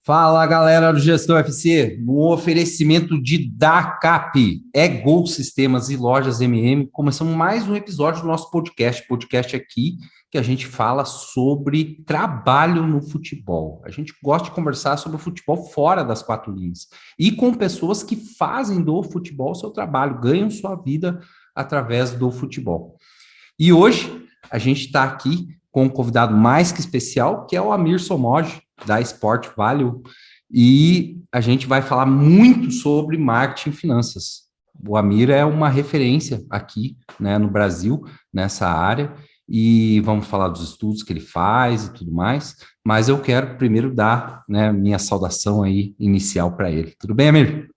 Fala, galera do Gestão FC, no oferecimento de DACAP, Gol Sistemas e Lojas MM, começamos mais um episódio do nosso podcast aqui, que a gente fala sobre trabalho no futebol. A gente gosta de conversar sobre o futebol fora das quatro linhas e com pessoas que fazem do futebol seu trabalho, ganham sua vida através do futebol. E hoje a gente está aqui com um convidado mais que especial, que é o Amir Somogyi, da Sport Value, e a gente vai falar muito sobre marketing e finanças. O Amir é uma referência aqui, né, no Brasil, nessa área, e vamos falar dos estudos que ele faz e tudo mais, mas eu quero primeiro dar, né, minha saudação aí inicial para ele. Tudo bem, Amir?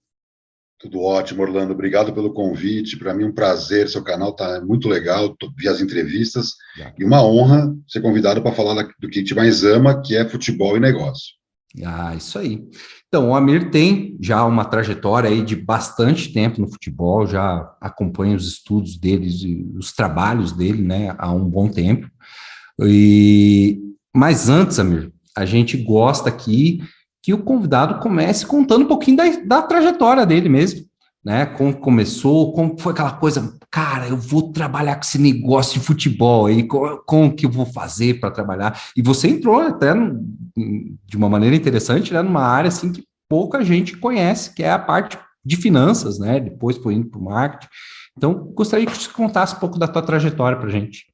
Tudo ótimo, Orlando. Obrigado pelo convite. Para mim é um prazer. Seu canal está muito legal. Vi as entrevistas e uma honra ser convidado para falar do que a gente mais ama, que é futebol e negócio. Isso aí. Então, o Amir tem já uma trajetória aí de bastante tempo no futebol, já acompanha os estudos deles e os trabalhos dele, né, há um bom tempo. Mas antes, Amir, a gente gosta aqui que o convidado comece contando um pouquinho da trajetória dele mesmo, né? Como começou, como foi aquela coisa, cara, eu vou trabalhar com esse negócio de futebol aí, como que eu vou fazer para trabalhar? E você entrou até de uma maneira interessante, né? Numa área assim que pouca gente conhece, que é a parte de finanças, né? Depois foi indo para o marketing. Então, gostaria que você contasse um pouco da tua trajetória para a gente.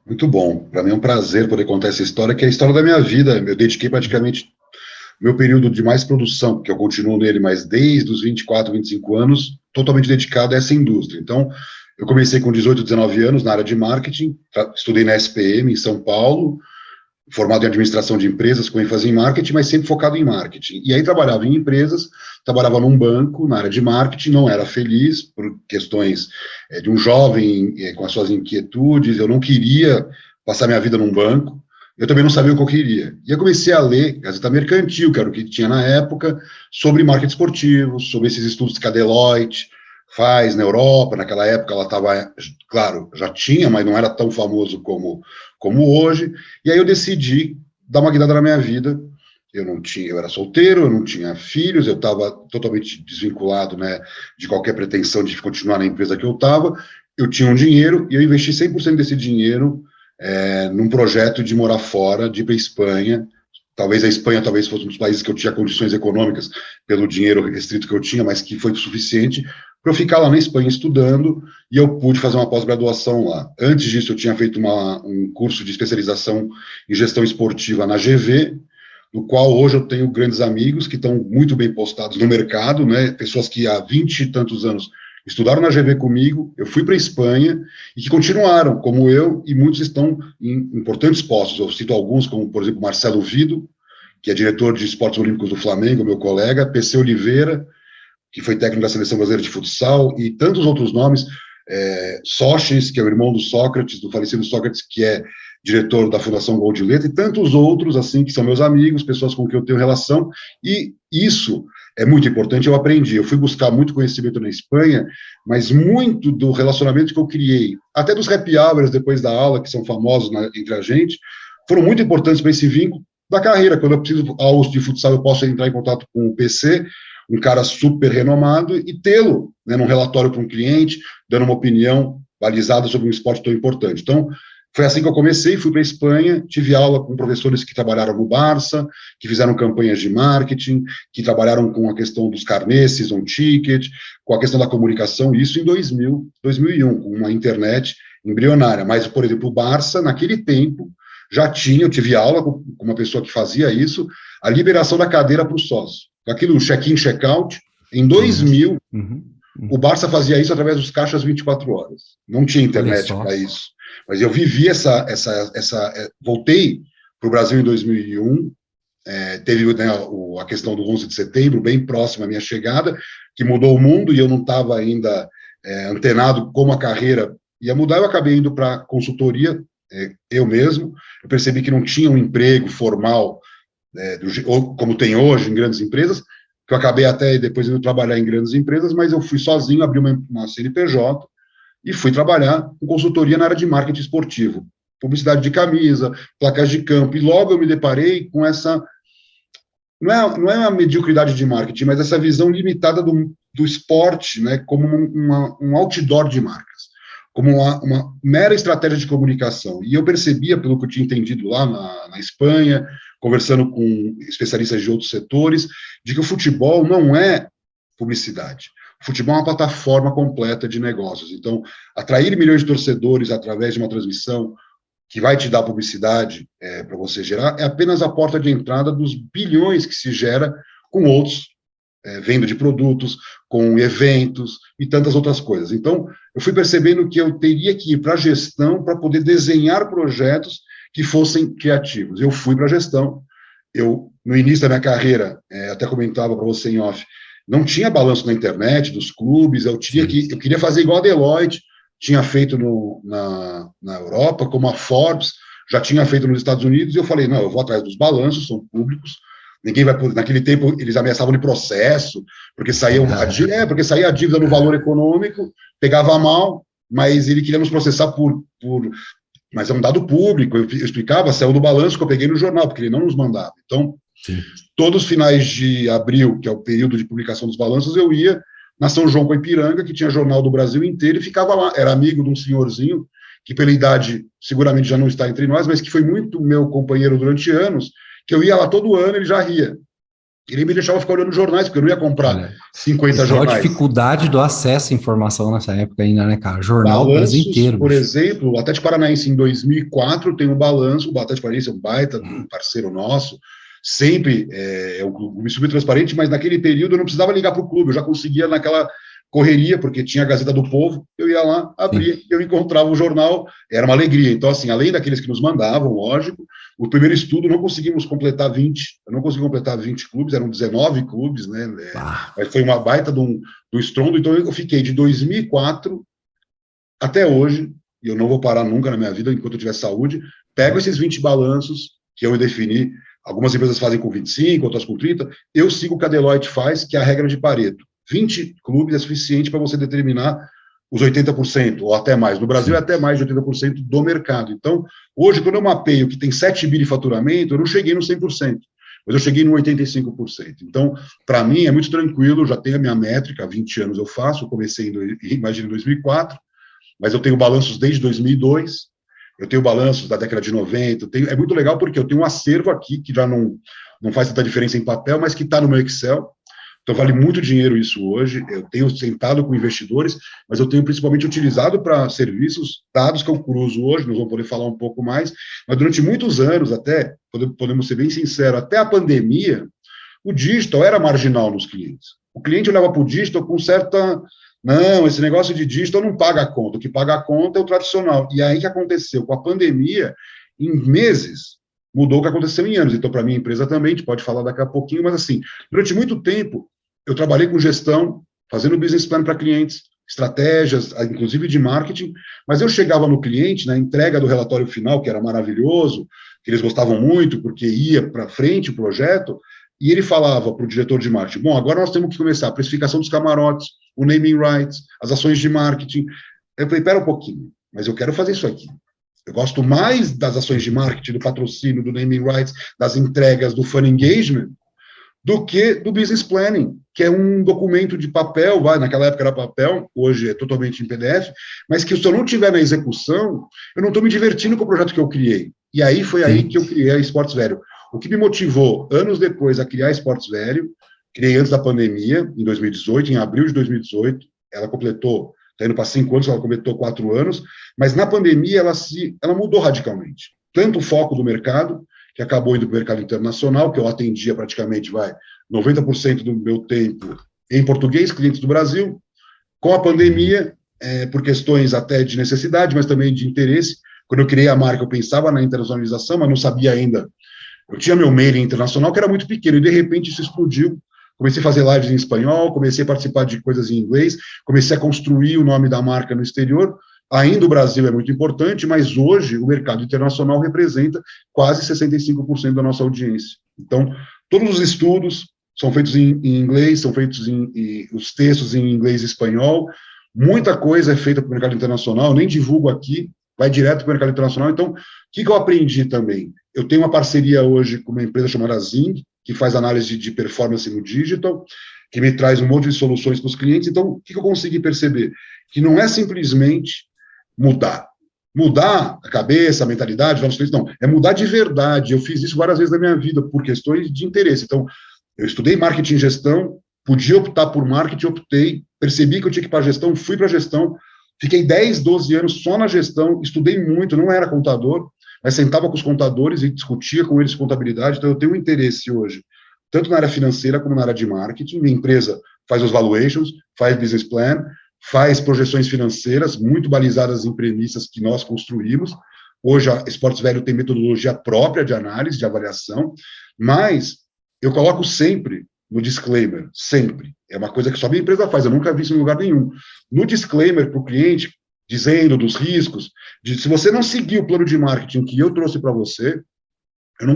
Muito bom. Para mim é um prazer poder contar essa história, que é a história da minha vida. Eu dediquei praticamente meu período de mais produção, porque eu continuo nele, mas desde os 24, 25 anos, totalmente dedicado a essa indústria. Então, eu comecei com 18, 19 anos na área de marketing, estudei na SPM em São Paulo, formado em administração de empresas, com ênfase em marketing, mas sempre focado em marketing. E aí trabalhava em empresas, trabalhava num banco, na área de marketing, não era feliz por questões de um jovem com as suas inquietudes, eu não queria passar minha vida num banco, eu também não sabia o que eu queria. E eu comecei a ler Gazeta Mercantil, que era o que tinha na época, sobre marketing esportivo, sobre esses estudos que a Deloitte faz na Europa. Naquela época ela estava, claro, já tinha, mas não era tão famoso como hoje. E aí eu decidi dar uma guinada na minha vida. Eu era solteiro, eu não tinha filhos, eu estava totalmente desvinculado, né, de qualquer pretensão de continuar na empresa que eu estava. Eu tinha um dinheiro e eu investi 100% desse dinheiro num projeto de morar fora, de ir para a Espanha. Talvez a Espanha fosse um dos países que eu tinha condições econômicas, pelo dinheiro restrito que eu tinha, mas que foi suficiente para eu ficar lá na Espanha estudando, e eu pude fazer uma pós-graduação lá. Antes disso, eu tinha feito um curso de especialização em gestão esportiva na GV, no qual hoje eu tenho grandes amigos que estão muito bem postados no mercado, né? Pessoas que há 20 e tantos anos estudaram na GV comigo, eu fui para a Espanha, e que continuaram, como eu, e muitos estão em importantes postos. Eu cito alguns, como, por exemplo, Marcelo Vido, que é diretor de esportes olímpicos do Flamengo, meu colega, PC Oliveira, que foi técnico da Seleção Brasileira de Futsal, e tantos outros nomes, Sócrates, que é o irmão do Sócrates, do falecido Sócrates, que é diretor da Fundação Gol de Letra, e tantos outros, assim, que são meus amigos, pessoas com quem eu tenho relação, e isso é muito importante, eu aprendi. Eu fui buscar muito conhecimento na Espanha, mas muito do relacionamento que eu criei, até dos happy hours depois da aula, que são famosos entre a gente, foram muito importantes para esse vínculo da carreira. Quando eu preciso aulas de futsal, eu posso entrar em contato com o PC, um cara super renomado, e tê-lo, né, num relatório para um cliente, dando uma opinião balizada sobre um esporte tão importante. Então, foi assim que eu comecei, fui para a Espanha, tive aula com professores que trabalharam no Barça, que fizeram campanhas de marketing, que trabalharam com a questão dos carnês, season ticket, com a questão da comunicação, isso em 2001, com uma internet embrionária. Mas, por exemplo, o Barça, naquele tempo, eu tive aula com uma pessoa que fazia isso, a liberação da cadeira para o sócio. Aquilo, check-in, check-out, em 2000, o Barça fazia isso através dos caixas 24 horas. Não tinha internet para isso. Mas eu vivi voltei para o Brasil em 2001, teve, né, a questão do 11 de setembro, bem próximo à minha chegada, que mudou o mundo, e eu não estava ainda antenado como a carreira ia mudar. Eu acabei indo para consultoria, eu mesmo. Eu percebi que não tinha um emprego formal, como tem hoje em grandes empresas, que eu acabei até depois indo trabalhar em grandes empresas, mas eu fui sozinho, abri uma CNPJ, e fui trabalhar com consultoria na área de marketing esportivo, publicidade de camisa, placas de campo, e logo eu me deparei com essa não é uma mediocridade de marketing, mas essa visão limitada do esporte, né, como um outdoor de marcas, como uma mera estratégia de comunicação. E eu percebia, pelo que eu tinha entendido lá na Espanha, conversando com especialistas de outros setores, de que o futebol não é publicidade. O futebol é uma plataforma completa de negócios. Então, atrair milhões de torcedores através de uma transmissão que vai te dar publicidade para você gerar, é apenas a porta de entrada dos bilhões que se gera com outros, venda de produtos, com eventos e tantas outras coisas. Então, eu fui percebendo que eu teria que ir para a gestão para poder desenhar projetos que fossem criativos. Eu fui para a gestão. Eu, no início da minha carreira, até comentava para você em off, não tinha balanço na internet dos clubes, eu queria fazer igual a Deloitte, tinha feito na Europa, como a Forbes já tinha feito nos Estados Unidos, e eu falei, não, eu vou atrás dos balanços, são públicos, ninguém vai... Naquele tempo, eles ameaçavam de processo, porque saía a dívida no valor econômico, pegava mal, mas ele queria nos processar mas é um dado público, eu explicava, saiu do balanço que eu peguei no jornal, porque ele não nos mandava. Então, sim, todos os finais de abril, que é o período de publicação dos balanços, eu ia na São João com Ipiranga, que tinha jornal do Brasil inteiro, e ficava lá. Era amigo de um senhorzinho, que pela idade seguramente já não está entre nós, mas que foi muito meu companheiro durante anos, que eu ia lá todo ano, ele já ria. Ele me deixava ficar olhando jornais, porque eu não ia comprar 50 jornais. A dificuldade do acesso à informação nessa época ainda, né, cara? Jornal do Brasil inteiro. Por exemplo, o Atlético Paranaense em 2004 tem um balanço, o Atlético Paranaense é um baita, um parceiro nosso, sempre é um clube subtransparente, mas naquele período eu não precisava ligar para o clube, eu já conseguia naquela correria, porque tinha a Gazeta do Povo, eu ia lá, abria, eu encontrava o jornal, era uma alegria. Então, assim, além daqueles que nos mandavam, lógico, o primeiro estudo não conseguimos completar 20, eu não consegui completar 20 clubes, eram 19 clubes, né, mas foi uma baita do estrondo. Então eu fiquei de 2004 até hoje, e eu não vou parar nunca na minha vida, enquanto eu tiver saúde, pego esses 20 balanços que eu defini, algumas empresas fazem com 25, outras com 30, eu sigo o que a Deloitte faz, que é a regra de Pareto. 20 clubes é suficiente para você determinar os 80%, ou até mais. No Brasil é até mais de 80% do mercado. Então, hoje, quando eu mapeio que tem 7 bi de faturamento, eu não cheguei no 100%, mas eu cheguei no 85%. Então, para mim, é muito tranquilo, já tenho a minha métrica, há 20 anos eu faço, eu comecei, em 2004, mas eu tenho balanços desde 2002, eu tenho balanços da década de 90, é muito legal porque eu tenho um acervo aqui, que já não faz tanta diferença em papel, mas que está no meu Excel. Então, vale muito dinheiro isso hoje. Eu tenho sentado com investidores, mas eu tenho principalmente utilizado para serviços, dados que eu cruzo hoje, nós vamos poder falar um pouco mais, mas durante muitos anos, até, podemos ser bem sinceros, até a pandemia, o digital era marginal nos clientes. O cliente olhava para o digital com certa... Não, esse negócio de digital não paga a conta, o que paga a conta é o tradicional. E aí o que aconteceu? Com a pandemia, em meses, mudou o que aconteceu em anos. Então, para a minha empresa também, a gente pode falar daqui a pouquinho, mas assim, durante muito tempo, eu trabalhei com gestão, fazendo business plan para clientes, estratégias, inclusive de marketing, mas eu chegava no cliente, na entrega do relatório final, que era maravilhoso, que eles gostavam muito, porque ia para frente o projeto, e ele falava para o diretor de marketing, bom, agora nós temos que começar a precificação dos camarotes, o naming rights, as ações de marketing. Eu falei, espera um pouquinho, mas eu quero fazer isso aqui. Eu gosto mais das ações de marketing, do patrocínio, do naming rights, das entregas, do fan engagement, do que do business planning, que é um documento de papel, naquela época era papel, hoje é totalmente em PDF, mas que se eu não tiver na execução, eu não estou me divertindo com o projeto que eu criei. E aí foi aí que eu criei a Sports Value. O que me motivou, anos depois, a criar a Sports Value, criei antes da pandemia, em 2018, em abril de 2018, ela completou, está indo para 5 anos, ela completou 4 anos, mas na pandemia ela mudou radicalmente. Tanto o foco do mercado, que acabou indo para o mercado internacional, que eu atendia praticamente 90% do meu tempo em português, clientes do Brasil. Com a pandemia, por questões até de necessidade, mas também de interesse, quando eu criei a marca, eu pensava na internacionalização, mas não sabia ainda. Eu tinha meu mailing internacional, que era muito pequeno, e de repente isso explodiu. Comecei a fazer lives em espanhol, comecei a participar de coisas em inglês, comecei a construir o nome da marca no exterior. Ainda o Brasil é muito importante, mas hoje o mercado internacional representa quase 65% da nossa audiência. Então, todos os estudos são feitos em inglês, são feitos os textos em inglês e espanhol, muita coisa é feita para o mercado internacional, eu nem divulgo aqui, vai direto para o mercado internacional. Então, o que eu aprendi também? Eu tenho uma parceria hoje com uma empresa chamada Zing, que faz análise de performance no digital, que me traz um monte de soluções para os clientes. Então, o que eu consegui perceber? Que não é simplesmente mudar. Mudar a cabeça, a mentalidade, não, é mudar de verdade. Eu fiz isso várias vezes na minha vida, por questões de interesse. Então, eu estudei marketing e gestão, podia optar por marketing, optei, percebi que eu tinha que ir para a gestão, fui para a gestão, fiquei 10, 12 anos só na gestão, estudei muito, não era contador, mas sentava com os contadores e discutia com eles contabilidade, então eu tenho um interesse hoje, tanto na área financeira como na área de marketing. Minha empresa faz os valuations, faz business plan, faz projeções financeiras muito balizadas em premissas que nós construímos. Hoje a Sports Value tem metodologia própria de análise, de avaliação, mas eu coloco sempre no disclaimer, sempre. É uma coisa que só minha empresa faz, eu nunca vi isso em lugar nenhum. No disclaimer para o cliente, dizendo dos riscos, se você não seguir o plano de marketing que eu trouxe para você, eu não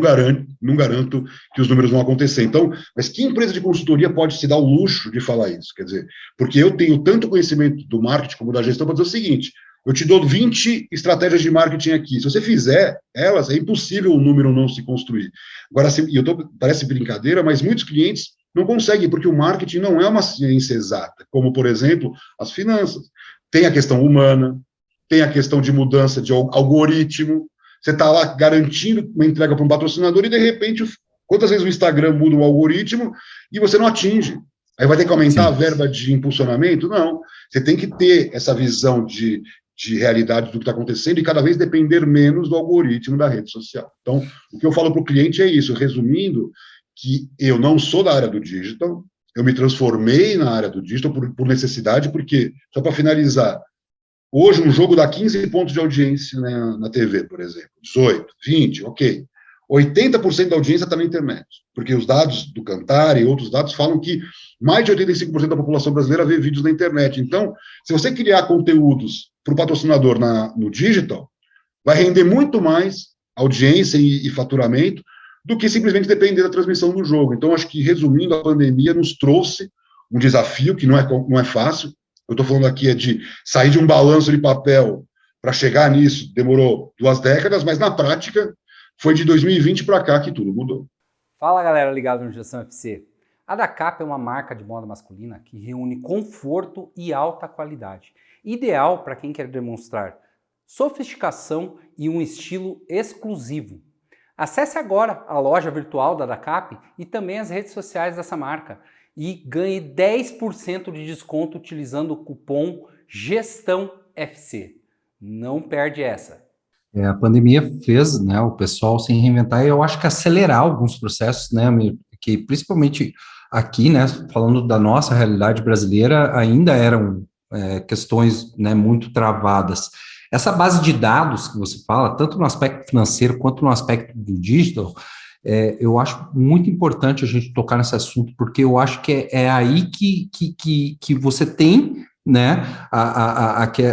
garanto que os números vão acontecer. Então, mas que empresa de consultoria pode se dar o luxo de falar isso? Quer dizer, porque eu tenho tanto conhecimento do marketing como da gestão para dizer o seguinte: eu te dou 20 estratégias de marketing aqui. Se você fizer elas, é impossível o número não se construir. Agora, parece brincadeira, mas muitos clientes não conseguem, porque o marketing não é uma ciência exata, como, por exemplo, as finanças. Tem a questão humana, tem a questão de mudança de algoritmo. Você está lá garantindo uma entrega para um patrocinador e, de repente, quantas vezes o Instagram muda o algoritmo e você não atinge? Aí vai ter que aumentar a verba de impulsionamento? Não. Você tem que ter essa visão de realidade do que está acontecendo e cada vez depender menos do algoritmo da rede social. Então, o que eu falo para o cliente é isso, resumindo, que eu não sou da área do digital, eu me transformei na área do digital por necessidade, porque, só para finalizar, hoje, um jogo dá 15 pontos de audiência na TV, por exemplo. 18, 20, ok. 80% da audiência está na internet, porque os dados do Kantar e outros dados falam que mais de 85% da população brasileira vê vídeos na internet. Então, se você criar conteúdos para o patrocinador no digital, vai render muito mais audiência e faturamento do que simplesmente depender da transmissão do jogo. Então, acho que, resumindo, a pandemia nos trouxe um desafio que não é fácil. Eu estou falando aqui de sair de um balanço de papel para chegar nisso, demorou 2 décadas, mas na prática foi de 2020 para cá que tudo mudou. Fala, galera ligado no Gestão FC. A DACAP é uma marca de moda masculina que reúne conforto e alta qualidade, ideal para quem quer demonstrar sofisticação e um estilo exclusivo. Acesse agora a loja virtual da DACAP e também as redes sociais dessa marca e ganhe 10% de desconto utilizando o cupom GESTÃOFC. Não perde essa. A pandemia fez, né, o pessoal se reinventar e eu acho que acelerar alguns processos, né, que principalmente aqui, né, falando da nossa realidade brasileira, ainda eram questões, né, muito travadas. Essa base de dados que você fala, tanto no aspecto financeiro quanto no aspecto do digital, eu acho muito importante a gente tocar nesse assunto, porque eu acho que é aí que você tem, né,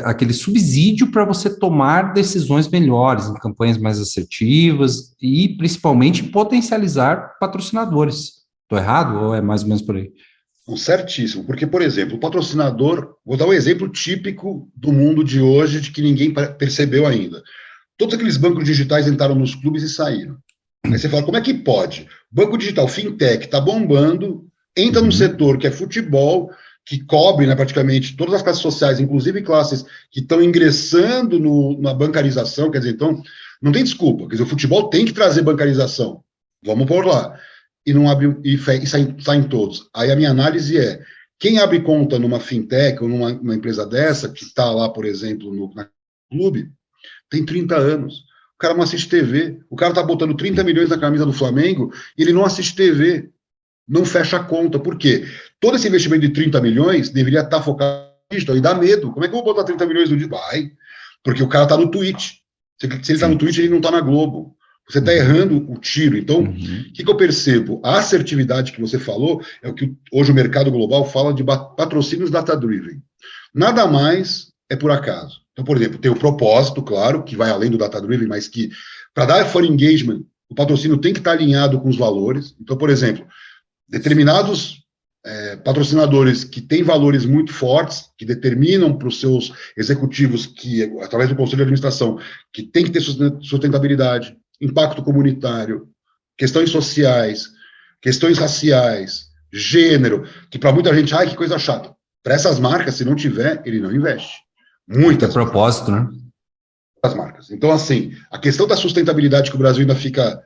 aquele subsídio para você tomar decisões melhores, em campanhas mais assertivas e, principalmente, potencializar patrocinadores. Estou errado ou é mais ou menos por aí? Certíssimo, porque, por exemplo, o patrocinador, vou dar um exemplo típico do mundo de hoje, de que ninguém percebeu ainda. Todos aqueles bancos digitais entraram nos clubes e saíram. Aí você fala, como é que pode? Banco digital, fintech, está bombando, entra num setor que é futebol, que cobre, né, praticamente todas as classes sociais, inclusive classes que estão ingressando na bancarização, quer dizer, então, não tem desculpa, quer dizer, o futebol tem que trazer bancarização, vamos por lá, e não abre, e saem todos. Aí a minha análise é, quem abre conta numa fintech ou numa empresa dessa, que está lá, por exemplo, no clube, tem 30 anos. O cara não assiste TV. O cara está botando 30 milhões na camisa do Flamengo e ele não assiste TV. Não fecha a conta. Por quê? Todo esse investimento de 30 milhões deveria estar focado nisso. E dá medo. Como é que eu vou botar 30 milhões no dia? Vai. Porque o cara está no Twitch. Se ele está no Twitch, ele não está na Globo. Você está errando o tiro. Então, o que eu percebo? A assertividade que você falou é o que hoje o mercado global fala de patrocínios data-driven. Nada mais é por acaso. Então, por exemplo, tem o propósito, claro, que vai além do data-driven, mas que, para dar for engagement, o patrocínio tem que estar alinhado com os valores. Então, por exemplo, determinados patrocinadores que têm valores muito fortes, que determinam para os seus executivos, que através do conselho de administração, que tem que ter sustentabilidade, impacto comunitário, questões sociais, questões raciais, gênero, que para muita gente, ai, que coisa chata. Para essas marcas, se não tiver, ele não investe. Muitas propósito, né? As marcas. Então, assim, a questão da sustentabilidade que o Brasil ainda fica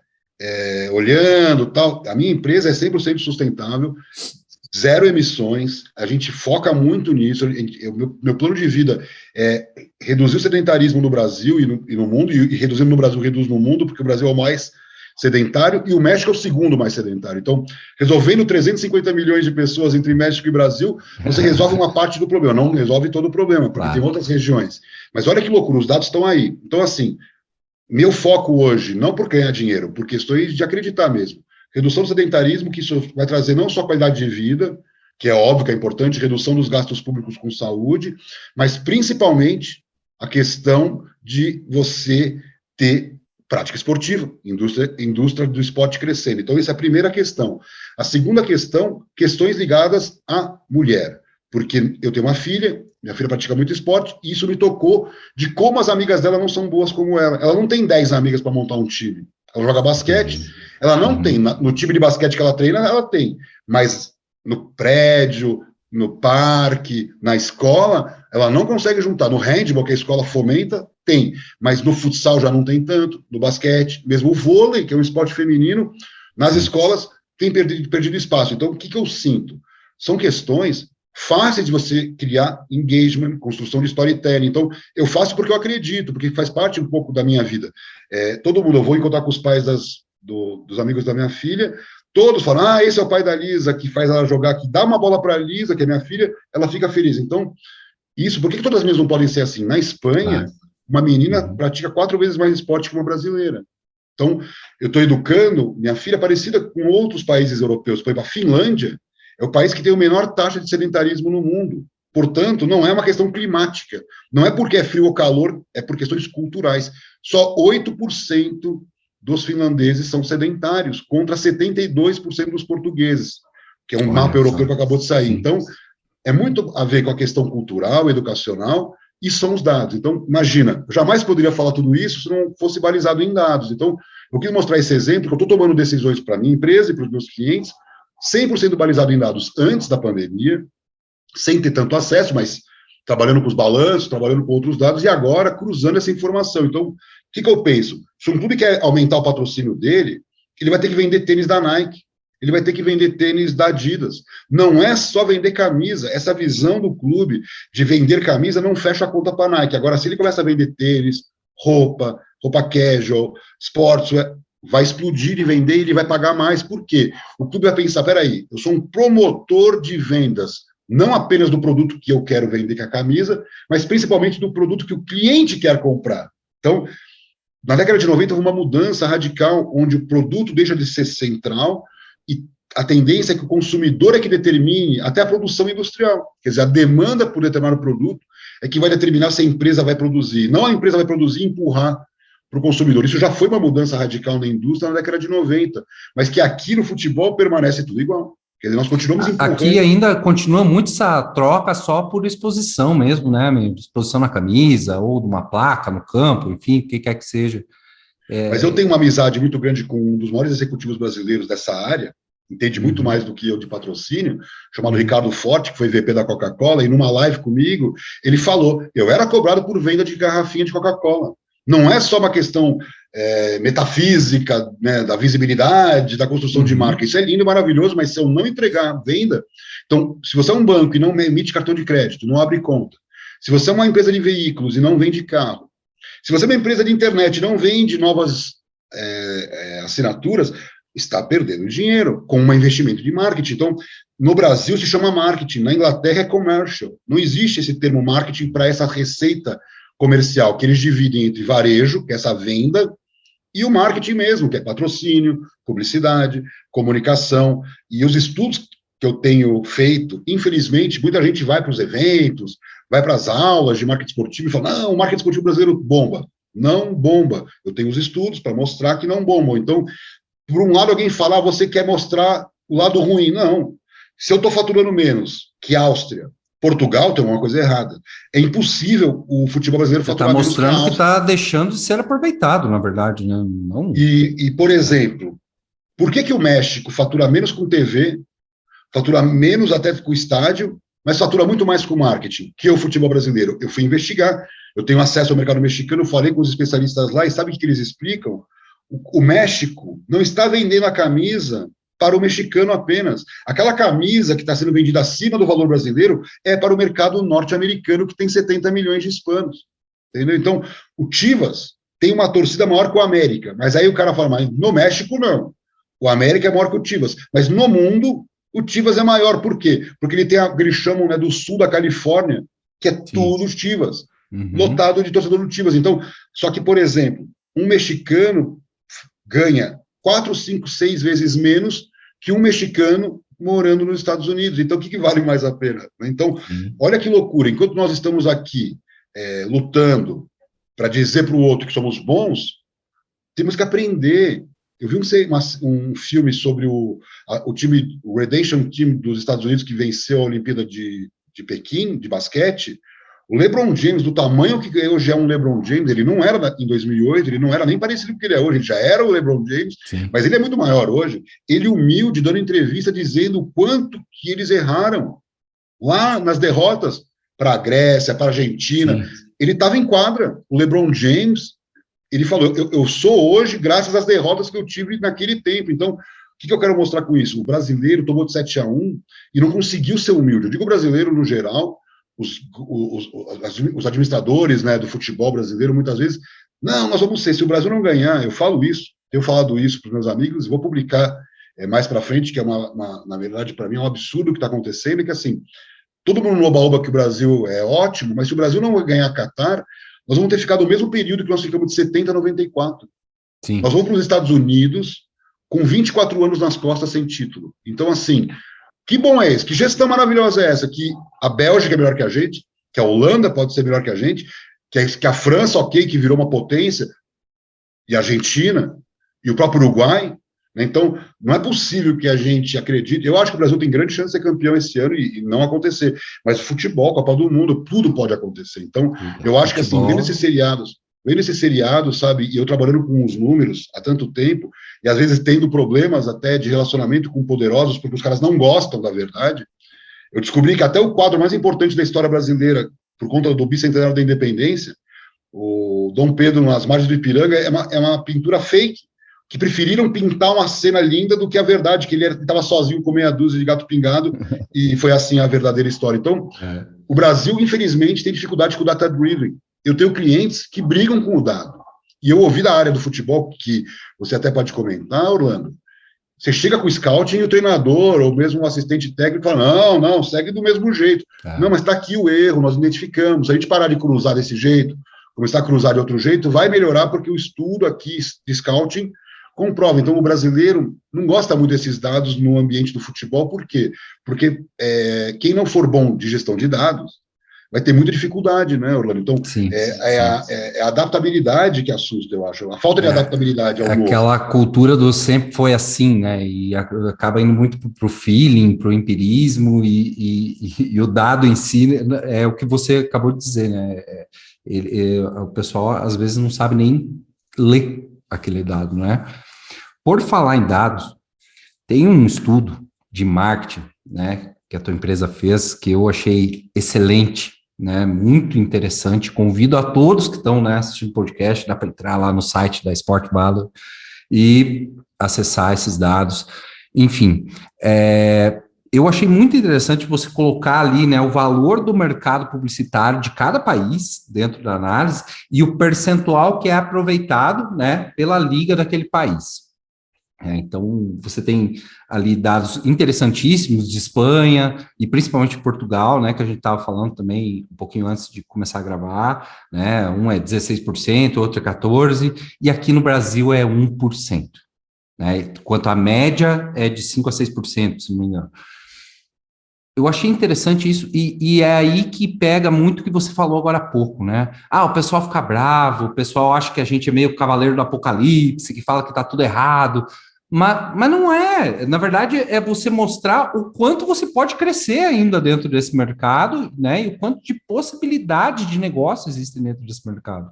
olhando, tal, a minha empresa é 100% sustentável, zero emissões, a gente foca muito nisso. Meu plano de vida é reduzir o sedentarismo no Brasil e no mundo, e reduzindo no Brasil, reduz no mundo, porque o Brasil é o mais sedentário e o México é o segundo mais sedentário. Então, resolvendo 350 milhões de pessoas entre México e Brasil, você resolve uma parte do problema, não resolve todo o problema, porque tem outras regiões. Mas olha que loucura, os dados estão aí. Então, assim, meu foco hoje, não por ganhar dinheiro, por questões de acreditar mesmo, redução do sedentarismo, que isso vai trazer não só qualidade de vida, que é óbvio que é importante, redução dos gastos públicos com saúde, mas principalmente a questão de você ter prática esportiva, indústria do esporte crescendo. Então, essa é a primeira questão. A segunda questão, questões ligadas à mulher, porque eu tenho uma filha, minha filha pratica muito esporte, e isso me tocou de como as amigas dela não são boas como ela. Ela não tem 10 amigas para montar um time. Ela joga basquete, ela não tem. No time de basquete que ela treina, ela tem. Mas no prédio, no parque, na escola, ela não consegue juntar. No handball, que a escola fomenta, tem. Mas no futsal já não tem tanto. No basquete, mesmo o vôlei, que é um esporte feminino, nas escolas tem perdido espaço. Então, o que eu sinto? São questões fáceis de você criar engagement, construção de storytelling. Então, eu faço porque eu acredito, porque faz parte um pouco da minha vida. Todo mundo, eu vou encontrar com os pais dos amigos da minha filha, todos falam, esse é o pai da Lisa, que faz ela jogar, que dá uma bola para a Lisa, que é minha filha, ela fica feliz. Então, por que todas as minhas não podem ser assim? Na Espanha, uma menina pratica 4 vezes mais esporte que uma brasileira. Então, eu estou educando minha filha parecida com outros países europeus. Por exemplo, a Finlândia é o país que tem a menor taxa de sedentarismo no mundo. Portanto, não é uma questão climática. Não é porque é frio ou calor, é por questões culturais. Só 8% dos finlandeses são sedentários, contra 72% dos portugueses, que é um mapa europeu que acabou de sair. Sim. Então, é muito a ver com a questão cultural, educacional, e são os dados. Então, imagina, eu jamais poderia falar tudo isso se não fosse balizado em dados. Então, eu quis mostrar esse exemplo, que eu estou tomando decisões para a minha empresa e para os meus clientes, 100% balizado em dados antes da pandemia, sem ter tanto acesso, mas trabalhando com os balanços, trabalhando com outros dados, e agora cruzando essa informação. Então, o que eu penso? Se um clube quer aumentar o patrocínio dele, ele vai ter que vender tênis da Nike, ele vai ter que vender tênis da Adidas. Não é só vender camisa, essa visão do clube de vender camisa não fecha a conta para a Nike. Agora, se ele começa a vender tênis, roupa casual, sportswear, vai explodir e vender e ele vai pagar mais. Por quê? O clube vai pensar, peraí, eu sou um promotor de vendas, não apenas do produto que eu quero vender, que é a camisa, mas principalmente do produto que o cliente quer comprar. Então, na década de 90, houve uma mudança radical, onde o produto deixa de ser central e a tendência é que o consumidor é que determine até a produção industrial. Quer dizer, a demanda por determinado produto é que vai determinar se a empresa vai produzir. Não a empresa vai produzir e empurrar para o consumidor. Isso já foi uma mudança radical na indústria na década de 90, mas que aqui no futebol permanece tudo igual. Quer dizer, nós continuamos empurrando. Aqui ainda continua muito essa troca só por exposição mesmo, né? Exposição na camisa, ou de uma placa no campo, enfim, o que quer que seja. Mas eu tenho uma amizade muito grande com um dos maiores executivos brasileiros dessa área, entende muito mais do que eu de patrocínio, chamado Ricardo Forte, que foi VP da Coca-Cola, e numa live comigo, ele falou, eu era cobrado por venda de garrafinha de Coca-Cola. Não é só uma questão metafísica, né, da visibilidade, da construção de marca. Isso é lindo e maravilhoso, mas se eu não entregar venda... Então, se você é um banco e não emite cartão de crédito, não abre conta, se você é uma empresa de veículos e não vende carro, se você é uma empresa de internet e não vende novas assinaturas, está perdendo dinheiro com um investimento de marketing. Então, no Brasil se chama marketing, na Inglaterra é commercial. Não existe esse termo marketing para essa receita comercial, que eles dividem entre varejo, que é essa venda, e o marketing mesmo, que é patrocínio, publicidade, comunicação, e os estudos que eu tenho feito, infelizmente, muita gente vai para os eventos, vai para as aulas de marketing esportivo e fala, não, o marketing esportivo brasileiro bomba. Não bomba. Eu tenho os estudos para mostrar que não bomba. Então, por um lado, alguém fala, você quer mostrar o lado ruim. Não. Se eu estou faturando menos que a Áustria, Portugal, tem uma coisa errada. É impossível o futebol brasileiro faturar menos que a Áustria. Está mostrando que está deixando de ser aproveitado, na verdade, né? Não... E, por exemplo, Por que que o México fatura menos com TV, fatura menos até com o estádio, mas fatura muito mais com marketing, que o futebol brasileiro? Eu fui investigar, eu tenho acesso ao mercado mexicano, falei com os especialistas lá, e sabe o que eles explicam? O México não está vendendo a camisa para o mexicano apenas. Aquela camisa que está sendo vendida acima do valor brasileiro é para o mercado norte-americano, que tem 70 milhões de hispanos. Entendeu? Então, o Chivas tem uma torcida maior que o América, mas aí o cara fala, mas no México não. O América é maior que o Chivas, mas no mundo o Chivas é maior. Por quê? Porque ele tem o que eles chamam, né, do sul da Califórnia, que é tudo Chivas, lotado de torcedor do Chivas. Então, só que, por exemplo, um mexicano ganha 4, 5, 6 vezes menos que um mexicano morando nos Estados Unidos. Então, o que vale mais a pena? Então, olha que loucura. Enquanto nós estamos aqui lutando para dizer para o outro que somos bons, temos que aprender. Eu vi um filme sobre o time, o Redemption Team dos Estados Unidos, que venceu a Olimpíada de Pequim, de basquete. O LeBron James, do tamanho que hoje é um LeBron James, ele não era em 2008, ele não era nem parecido com o que ele é hoje, ele já era o LeBron James, sim, mas ele é muito maior hoje. Ele humilde, dando entrevista, dizendo o quanto que eles erraram lá nas derrotas para a Grécia, para a Argentina. Sim. Ele estava em quadra, o LeBron James, ele falou, eu sou hoje graças às derrotas que eu tive naquele tempo. Então, o que eu quero mostrar com isso? O brasileiro tomou de 7-1 e não conseguiu ser humilde. Eu digo brasileiro no geral, os administradores, né, do futebol brasileiro, muitas vezes, não, nós vamos ser, se o Brasil não ganhar, eu falo isso, tenho falado isso para os meus amigos, vou publicar mais para frente, que é na verdade, para mim, é um absurdo o que está acontecendo, que assim, todo mundo no oba-oba que o Brasil é ótimo, mas se o Brasil não ganhar Catar, nós vamos ter ficado o mesmo período que nós ficamos de 70 a 94. Sim. Nós vamos para os Estados Unidos com 24 anos nas costas sem título. Então, assim, que bom é esse? Que gestão maravilhosa é essa? Que a Bélgica é melhor que a gente, que a Holanda pode ser melhor que a gente, que a França, ok, que virou uma potência, e a Argentina, e o próprio Uruguai. Né? Então, não é possível que a gente acredite. Eu acho que o Brasil tem grande chance de ser campeão esse ano e não acontecer. Mas futebol, Copa do Mundo, tudo pode acontecer. Então, eu acho que assim, vendo esses seriados, sabe, e eu trabalhando com os números há tanto tempo, e às vezes tendo problemas até de relacionamento com poderosos, porque os caras não gostam da verdade, eu descobri que até o quadro mais importante da história brasileira, por conta do bicentenário da independência, o Dom Pedro nas margens do Ipiranga, é uma pintura fake, que preferiram pintar uma cena linda do que a verdade, que ele estava sozinho com meia dúzia de gato pingado, e foi assim a verdadeira história. Então, o Brasil, infelizmente, tem dificuldade com o data-driven. Eu tenho clientes que brigam com o dado. E eu ouvi da área do futebol, que você até pode comentar, Orlando, você chega com o scouting e o treinador, ou mesmo o assistente técnico, fala, não, segue do mesmo jeito. Não, mas está aqui o erro, nós identificamos. Se a gente parar de cruzar desse jeito, começar a cruzar de outro jeito, vai melhorar, porque o estudo aqui de scouting comprova. Então, o brasileiro não gosta muito desses dados no ambiente do futebol. Por quê? Porque quem não for bom de gestão de dados vai ter muita dificuldade, né, Orlando? Então, a adaptabilidade que assusta, eu acho. A falta de adaptabilidade ao novo. Aquela cultura do sempre foi assim, né? E acaba indo muito para o feeling, para o empirismo, e o dado em si é o que você acabou de dizer, né? O pessoal, às vezes, não sabe nem ler aquele dado, né? Por falar em dados, tem um estudo de marketing, né, que a tua empresa fez, que eu achei excelente, né, muito interessante. Convido a todos que estão, né, assistindo o podcast, dá para entrar lá no site da Sport Valor e acessar esses dados. Enfim, eu achei muito interessante você colocar ali, né, o valor do mercado publicitário de cada país dentro da análise e o percentual que é aproveitado, né, pela liga daquele país. Então, você tem ali dados interessantíssimos de Espanha e principalmente de Portugal, né, que a gente estava falando também um pouquinho antes de começar a gravar, né, um é 16%, outro é 14%, e aqui no Brasil é 1%, né, enquanto a média é de 5% a 6%, se não me engano. Eu achei interessante isso, e é aí que pega muito o que você falou agora há pouco, né? O pessoal fica bravo, o pessoal acha que a gente é meio cavaleiro do apocalipse, que fala que está tudo errado, mas não é. Na verdade, é você mostrar o quanto você pode crescer ainda dentro desse mercado, né? E o quanto de possibilidade de negócio existe dentro desse mercado.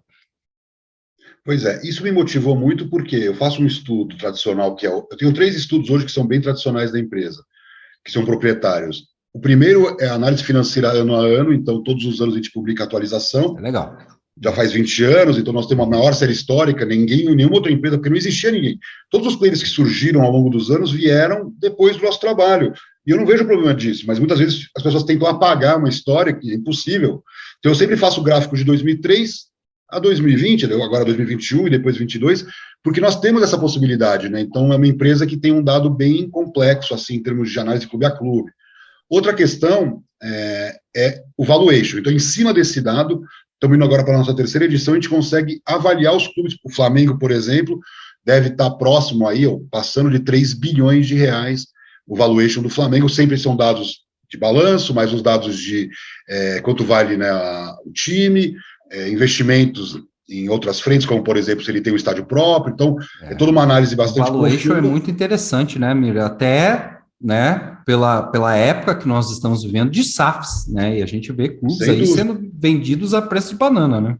Pois é, isso me motivou muito porque eu faço um estudo tradicional, eu tenho 3 estudos hoje que são bem tradicionais da empresa, que são proprietários. O primeiro é a análise financeira ano a ano, então todos os anos a gente publica É atualização, legal. já faz 20 anos, então nós temos a maior série histórica, nenhuma outra empresa, porque não existia ninguém. Todos os players que surgiram ao longo dos anos vieram depois do nosso trabalho. E eu não vejo problema disso, mas muitas vezes as pessoas tentam apagar uma história que é impossível. Então eu sempre faço gráfico de 2003 a 2020, agora 2021 e depois 2022, porque nós temos essa possibilidade, né? Então é uma empresa que tem um dado bem complexo, assim, em termos de análise clube a clube. Outra questão é o valuation. Então, em cima desse dado, estamos indo agora para a nossa terceira edição, a gente consegue avaliar os clubes. O Flamengo, por exemplo, deve estar próximo aí, passando de 3 bilhões de reais o valuation do Flamengo. Sempre são dados de balanço, mais os dados de quanto vale, né, o time, investimentos em outras frentes, como, por exemplo, se ele tem um estádio próprio. Então, é toda uma análise bastante O valuation profunda. é muito interessante, né, Miriam? Até, né, pela época que nós estamos vivendo de SAFs, né? E a gente vê clubes Sem aí dúvida. sendo vendidos a preço de banana, né?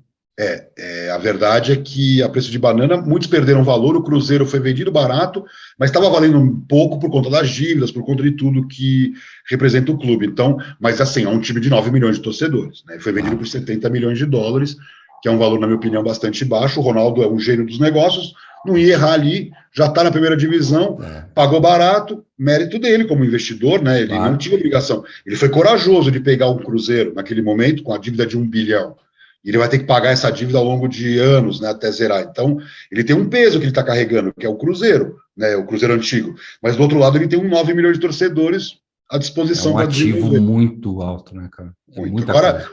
A verdade é que a preço de banana, muitos perderam valor, o Cruzeiro foi vendido barato, mas estava valendo um pouco por conta das dívidas, por conta de tudo que representa o clube. Então, mas assim, é um time de 9 milhões de torcedores, né? Foi vendido por 70 milhões de dólares, que é um valor, na minha opinião, bastante baixo. O Ronaldo é um gênio dos negócios, não ia errar ali, já está na primeira divisão, pagou barato, mérito dele como investidor, né? Ele não tinha obrigação. Ele foi corajoso de pegar um Cruzeiro naquele momento, com a dívida de 1 bilhão. E ele vai ter que pagar essa dívida ao longo de anos, né, até zerar. Então, ele tem um peso que ele está carregando, que é o Cruzeiro, né, o Cruzeiro antigo. Mas, do outro lado, ele tem 9 milhões de torcedores à disposição para desenvolver. É um ativo muito alto, né, cara? Muito. Agora,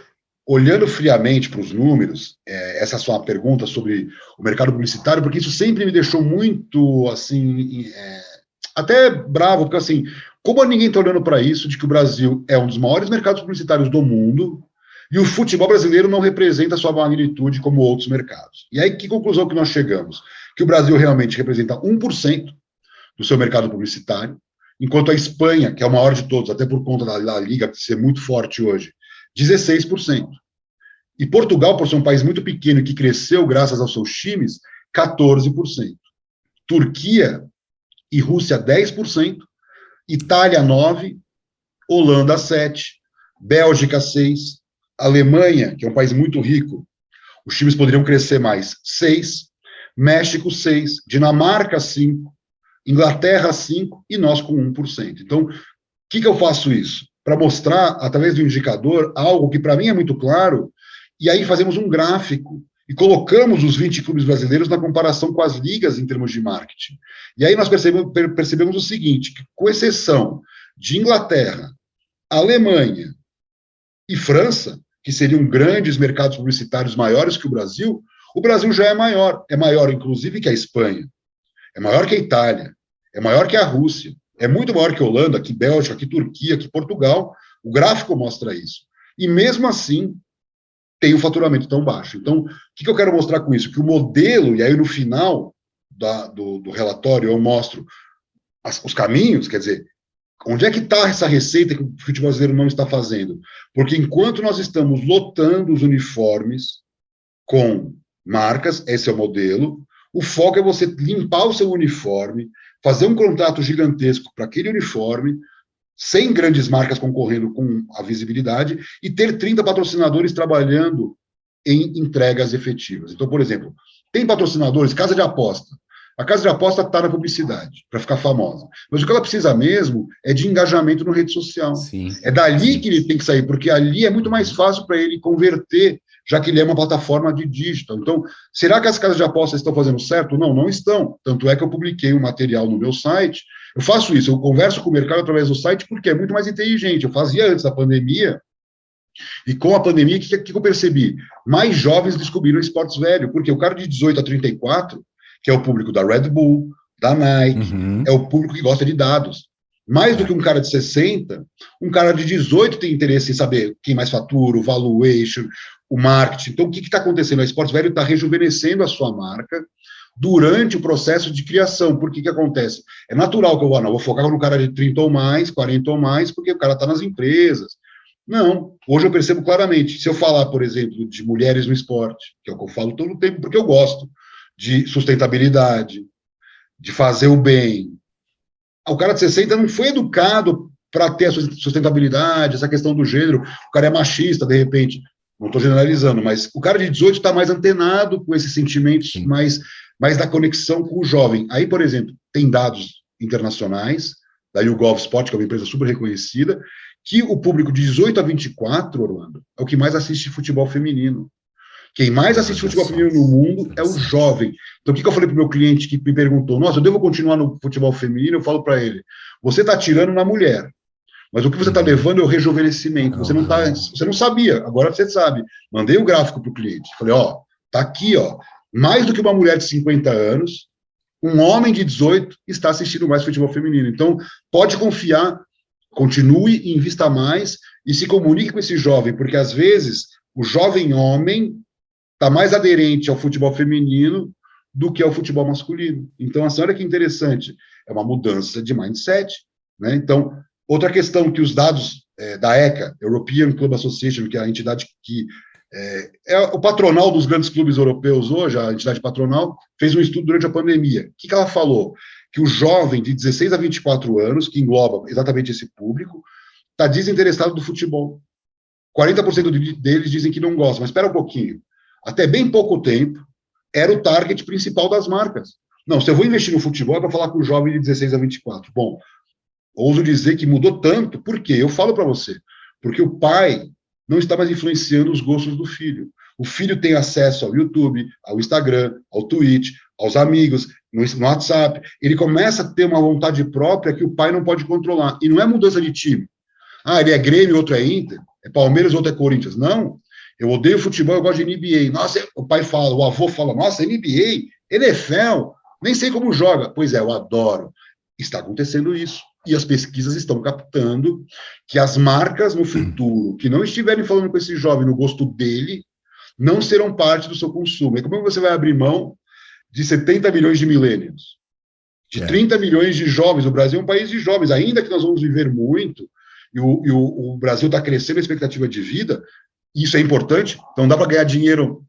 olhando friamente para os números, essa é só uma pergunta sobre o mercado publicitário, porque isso sempre me deixou muito, assim, até bravo, porque, assim, como ninguém está olhando para isso, de que o Brasil é um dos maiores mercados publicitários do mundo, e o futebol brasileiro não representa a sua magnitude como outros mercados. E aí, que conclusão que nós chegamos? Que o Brasil realmente representa 1% do seu mercado publicitário, enquanto a Espanha, que é o maior de todos, até por conta da Liga ser muito forte hoje, 16%. E Portugal, por ser um país muito pequeno e que cresceu graças aos seus times, 14%. Turquia e Rússia, 10%. Itália, 9%. Holanda, 7%. Bélgica, 6%. Alemanha, que é um país muito rico, os times poderiam crescer mais, 6%, México, 6%, Dinamarca, 5%, Inglaterra, 5% e nós com 1%. Então, o que eu faço isso? Para mostrar, através do indicador, algo que para mim é muito claro, e aí fazemos um gráfico e colocamos os 20 clubes brasileiros na comparação com as ligas em termos de marketing. E aí nós percebemos o seguinte, que com exceção de Inglaterra, Alemanha e França, que seriam grandes mercados publicitários maiores que o Brasil já é maior inclusive que a Espanha, é maior que a Itália, é maior que a Rússia, é muito maior que a Holanda, que Bélgica, que Turquia, que Portugal, o gráfico mostra isso. E mesmo assim, tem um faturamento tão baixo. Então, o que eu quero mostrar com isso? Que o modelo, e aí no final do relatório eu mostro os caminhos, quer dizer, onde é que está essa receita que o futebol brasileiro não está fazendo? Porque enquanto nós estamos lotando os uniformes com marcas, esse é o modelo, o foco é você limpar o seu uniforme, fazer um contrato gigantesco para aquele uniforme, sem grandes marcas concorrendo com a visibilidade, e ter 30 patrocinadores trabalhando em entregas efetivas. Então, por exemplo, tem patrocinadores, casa de aposta. A casa de aposta está na publicidade, para ficar famosa. Mas o que ela precisa mesmo é de engajamento na rede social. Sim, é dali que ele tem que sair, porque ali é muito mais fácil para ele converter, já que ele é uma plataforma de digital. Então, será que as casas de apostas estão fazendo certo? Não, não estão. Tanto é que eu publiquei um material no meu site. Eu faço isso, eu converso com o mercado através do site porque é muito mais inteligente. Eu fazia antes da pandemia, e com a pandemia, o que eu percebi? Mais jovens descobriram esportes velho, porque o cara de 18 a 34, que é o público da Red Bull, da Nike, é o público que gosta de dados. Mais do que um cara de 60, um cara de 18 tem interesse em saber quem mais fatura, o valuation, o marketing. Então, o que está acontecendo? A Esportes Velho está rejuvenescendo a sua marca durante o processo de criação. Por que acontece? É natural que eu vou focar no cara de 30 ou mais, 40 ou mais, porque o cara está nas empresas. Não, hoje eu percebo claramente. Se eu falar, por exemplo, de mulheres no esporte, que é o que eu falo todo o tempo, porque eu gosto. de sustentabilidade, de fazer o bem. O cara de 60 não foi educado para ter a sustentabilidade, essa questão do gênero, o cara é machista, de repente, não estou generalizando, mas o cara de 18 está mais antenado com esses sentimentos mais da conexão com o jovem. Aí, por exemplo, tem dados internacionais, da YouGov Sport, que é uma empresa super reconhecida, que o público de 18 a 24, Orlando, é o que mais assiste futebol feminino. Quem mais assiste futebol feminino no mundo é o jovem. Então, o que eu falei para o meu cliente que me perguntou, nossa, eu devo continuar no futebol feminino? Eu falo para ele, você está atirando na mulher, mas o que você está levando é o rejuvenescimento. Você não sabia, agora você sabe. Mandei o gráfico para o cliente. Falei, ó, tá aqui, ó, mais do que uma mulher de 50 anos, um homem de 18 está assistindo mais futebol feminino. Então, pode confiar, continue, invista mais e se comunique com esse jovem, porque às vezes o jovem homem está mais aderente ao futebol feminino do que ao futebol masculino. Então, assim, olha que interessante, é uma mudança de mindset, né? Então, outra questão que os dados da ECA, European Club Association, que é a entidade que é o patronal dos grandes clubes europeus hoje, a entidade patronal, fez um estudo durante a pandemia. O que ela falou? Que o jovem de 16 a 24 anos, que engloba exatamente esse público, está desinteressado do futebol. 40% deles dizem que não gostam, mas espera um pouquinho. Até bem pouco tempo, era o target principal das marcas. Não, se eu vou investir no futebol, é para falar com o jovem de 16 a 24. Bom, ouso dizer que mudou tanto, por quê? Eu falo para você, porque o pai não está mais influenciando os gostos do filho. O filho tem acesso ao YouTube, ao Instagram, ao Twitch, aos amigos, no WhatsApp. Ele começa a ter uma vontade própria que o pai não pode controlar. E não é mudança de time. Ah, ele é Grêmio, outro é Inter, é Palmeiras, outro é Corinthians. Não. Eu odeio futebol, eu gosto de NBA. Nossa, o pai fala, o avô fala, nossa, NBA, NFL, nem sei como joga. Pois é, eu adoro. Está acontecendo isso. E as pesquisas estão captando que as marcas no futuro, que não estiverem falando com esse jovem no gosto dele, não serão parte do seu consumo. E como você vai abrir mão de 70 milhões de millennials, de 30 milhões de jovens? O Brasil é um país de jovens, ainda que nós vamos viver muito, e o Brasil está crescendo a expectativa de vida, isso é importante, então dá para ganhar dinheiro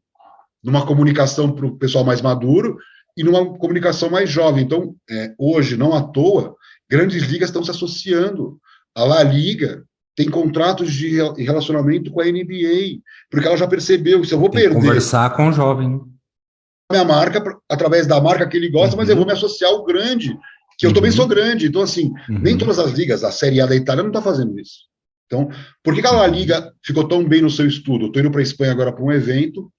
numa comunicação para o pessoal mais maduro e numa comunicação mais jovem. Então, hoje, não à toa, grandes ligas estão se associando. A La Liga tem contratos de relacionamento com a NBA, porque ela já percebeu, se eu vou perder... Conversar com o jovem. Minha marca, através da marca que ele gosta, mas eu vou me associar ao grande, que eu também sou grande. Então, assim, nem todas as ligas, a Série A da Itália não está fazendo isso. Então, por que a La Liga ficou tão bem no seu estudo? Eu estou indo para a Espanha agora para um evento,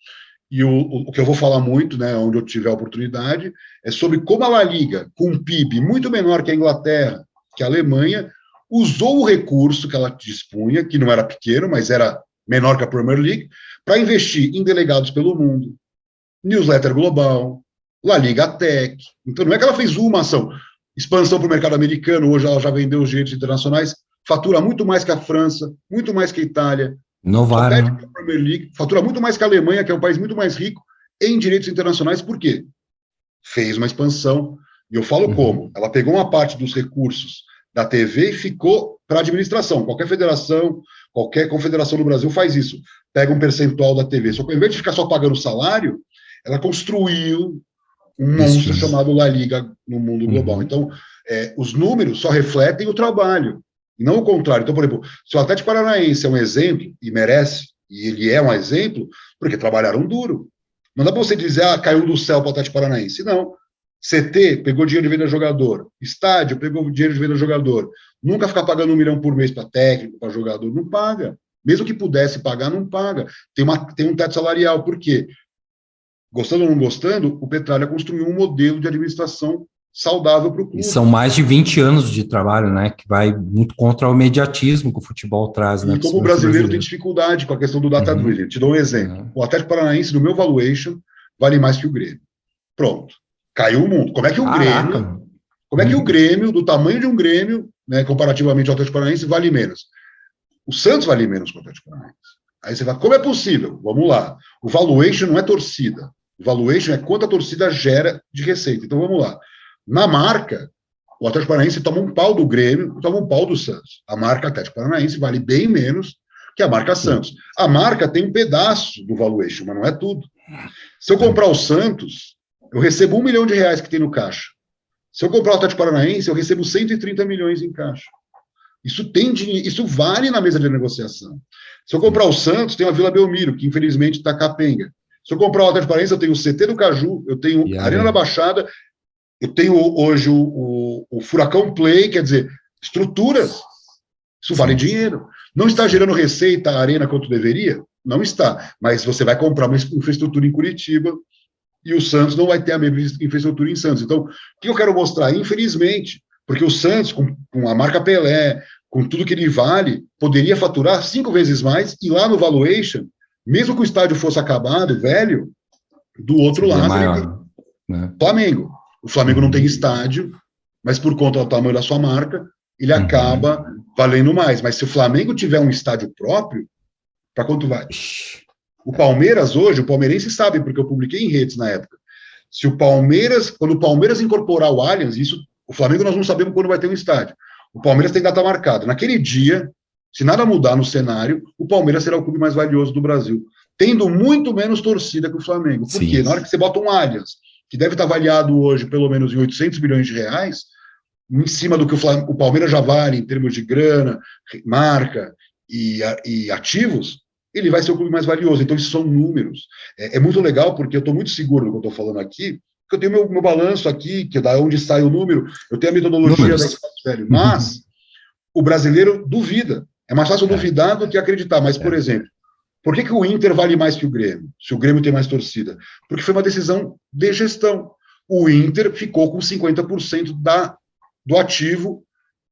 e o que eu vou falar muito, né, onde eu tiver a oportunidade, é sobre como a La Liga, com um PIB muito menor que a Inglaterra, que a Alemanha, usou o recurso que ela dispunha, que não era pequeno, mas era menor que a Premier League, para investir em delegados pelo mundo, newsletter global, La Liga Tech. Então, não é que ela fez uma ação. Expansão para o mercado americano, hoje ela já vendeu os direitos internacionais, fatura muito mais que a França, muito mais que a Itália, Inovaram. Premier League, fatura muito mais que a Alemanha, que é um país muito mais rico em direitos internacionais. Por quê? Fez uma expansão, e eu falo como? Ela pegou uma parte dos recursos da TV e ficou para a administração. Qualquer federação, qualquer confederação no Brasil faz isso. Pega um percentual da TV. Só que ao invés de ficar só pagando salário, ela construiu um monstro chamado La Liga no mundo global. Então, os números só refletem o trabalho, e não o contrário. Então, por exemplo, se o Atlético Paranaense é um exemplo, e merece, e ele é um exemplo, porque trabalharam duro. Não dá para você dizer, caiu do céu para o Atlético Paranaense. Não. CT pegou dinheiro de venda de jogador. Estádio pegou dinheiro de venda de jogador. Nunca ficar pagando 1 milhão por mês para técnico, para jogador. Não paga. Mesmo que pudesse pagar, não paga. Tem um teto salarial. Por quê? Gostando ou não gostando, o Petralha construiu um modelo de administração saudável para o clube. E são mais de 20 anos de trabalho, né? Que vai muito contra o imediatismo que o futebol traz, né? E como o brasileiro tem dificuldade com a questão do data driven. Te dou um exemplo. O Atlético Paranaense, no meu valuation, vale mais que o Grêmio. Pronto. Caiu o mundo. Como é que o Grêmio... Como é que o Grêmio, do tamanho de um Grêmio, né, comparativamente ao Atlético Paranaense, vale menos? O Santos vale menos que o Atlético Paranaense. Aí você fala, como é possível? Vamos lá. O valuation não é torcida. O valuation é quanto a torcida gera de receita. Então, vamos lá. Na marca, o Atlético Paranaense toma um pau do Grêmio e toma um pau do Santos. A marca Atlético Paranaense vale bem menos que a marca Santos. A marca tem um pedaço do valuation, mas não é tudo. Se eu comprar o Santos, Eu recebo R$1 milhão que tem no caixa. Se eu comprar o Atlético Paranaense, eu recebo 130 milhões em caixa. Isso vale na mesa de negociação. Se eu comprar o Santos, tem a Vila Belmiro, que infelizmente está capenga. Se eu comprar o Atlético Paranaense, eu tenho o CT do Caju, eu tenho a Arena da Baixada, eu tenho hoje o Furacão Play, quer dizer, estruturas. Isso vale dinheiro. Não está gerando receita a Arena quanto deveria? Não está. Mas você vai comprar uma infraestrutura em Curitiba e o Santos não vai ter a mesma infraestrutura em Santos. Então, o que eu quero mostrar? Infelizmente, porque o Santos, com a marca Pelé, com tudo que ele vale, poderia faturar 5 vezes mais, e lá no valuation, mesmo que o estádio fosse acabado, velho, do outro lado, maior, né? Flamengo. O Flamengo não tem estádio, mas por conta do tamanho da sua marca, ele acaba valendo mais. Mas se o Flamengo tiver um estádio próprio, para quanto vai? O Palmeiras hoje, o palmeirense sabe, porque eu publiquei em redes na época. Se o Palmeiras, quando o Palmeiras incorporar o Allianz, o Flamengo nós não sabemos quando vai ter um estádio. O Palmeiras tem data marcada. Naquele dia, se nada mudar no cenário, o Palmeiras será o clube mais valioso do Brasil, tendo muito menos torcida que o Flamengo. Por quê? Na hora que você bota um Allianz, que deve estar avaliado hoje pelo menos em 800 milhões de reais, em cima do que o Palmeiras já vale em termos de grana, marca e ativos, ele vai ser o clube mais valioso. Então, isso são números. É muito legal, porque eu estou muito seguro do que eu estou falando aqui, porque eu tenho meu balanço aqui, que é da onde sai o número, eu tenho a metodologia da Espaço Velho, mas o brasileiro duvida. É mais fácil duvidar do que acreditar. Mas, por exemplo, por que o Inter vale mais que o Grêmio, se o Grêmio tem mais torcida? Porque foi uma decisão de gestão. O Inter ficou com 50% do ativo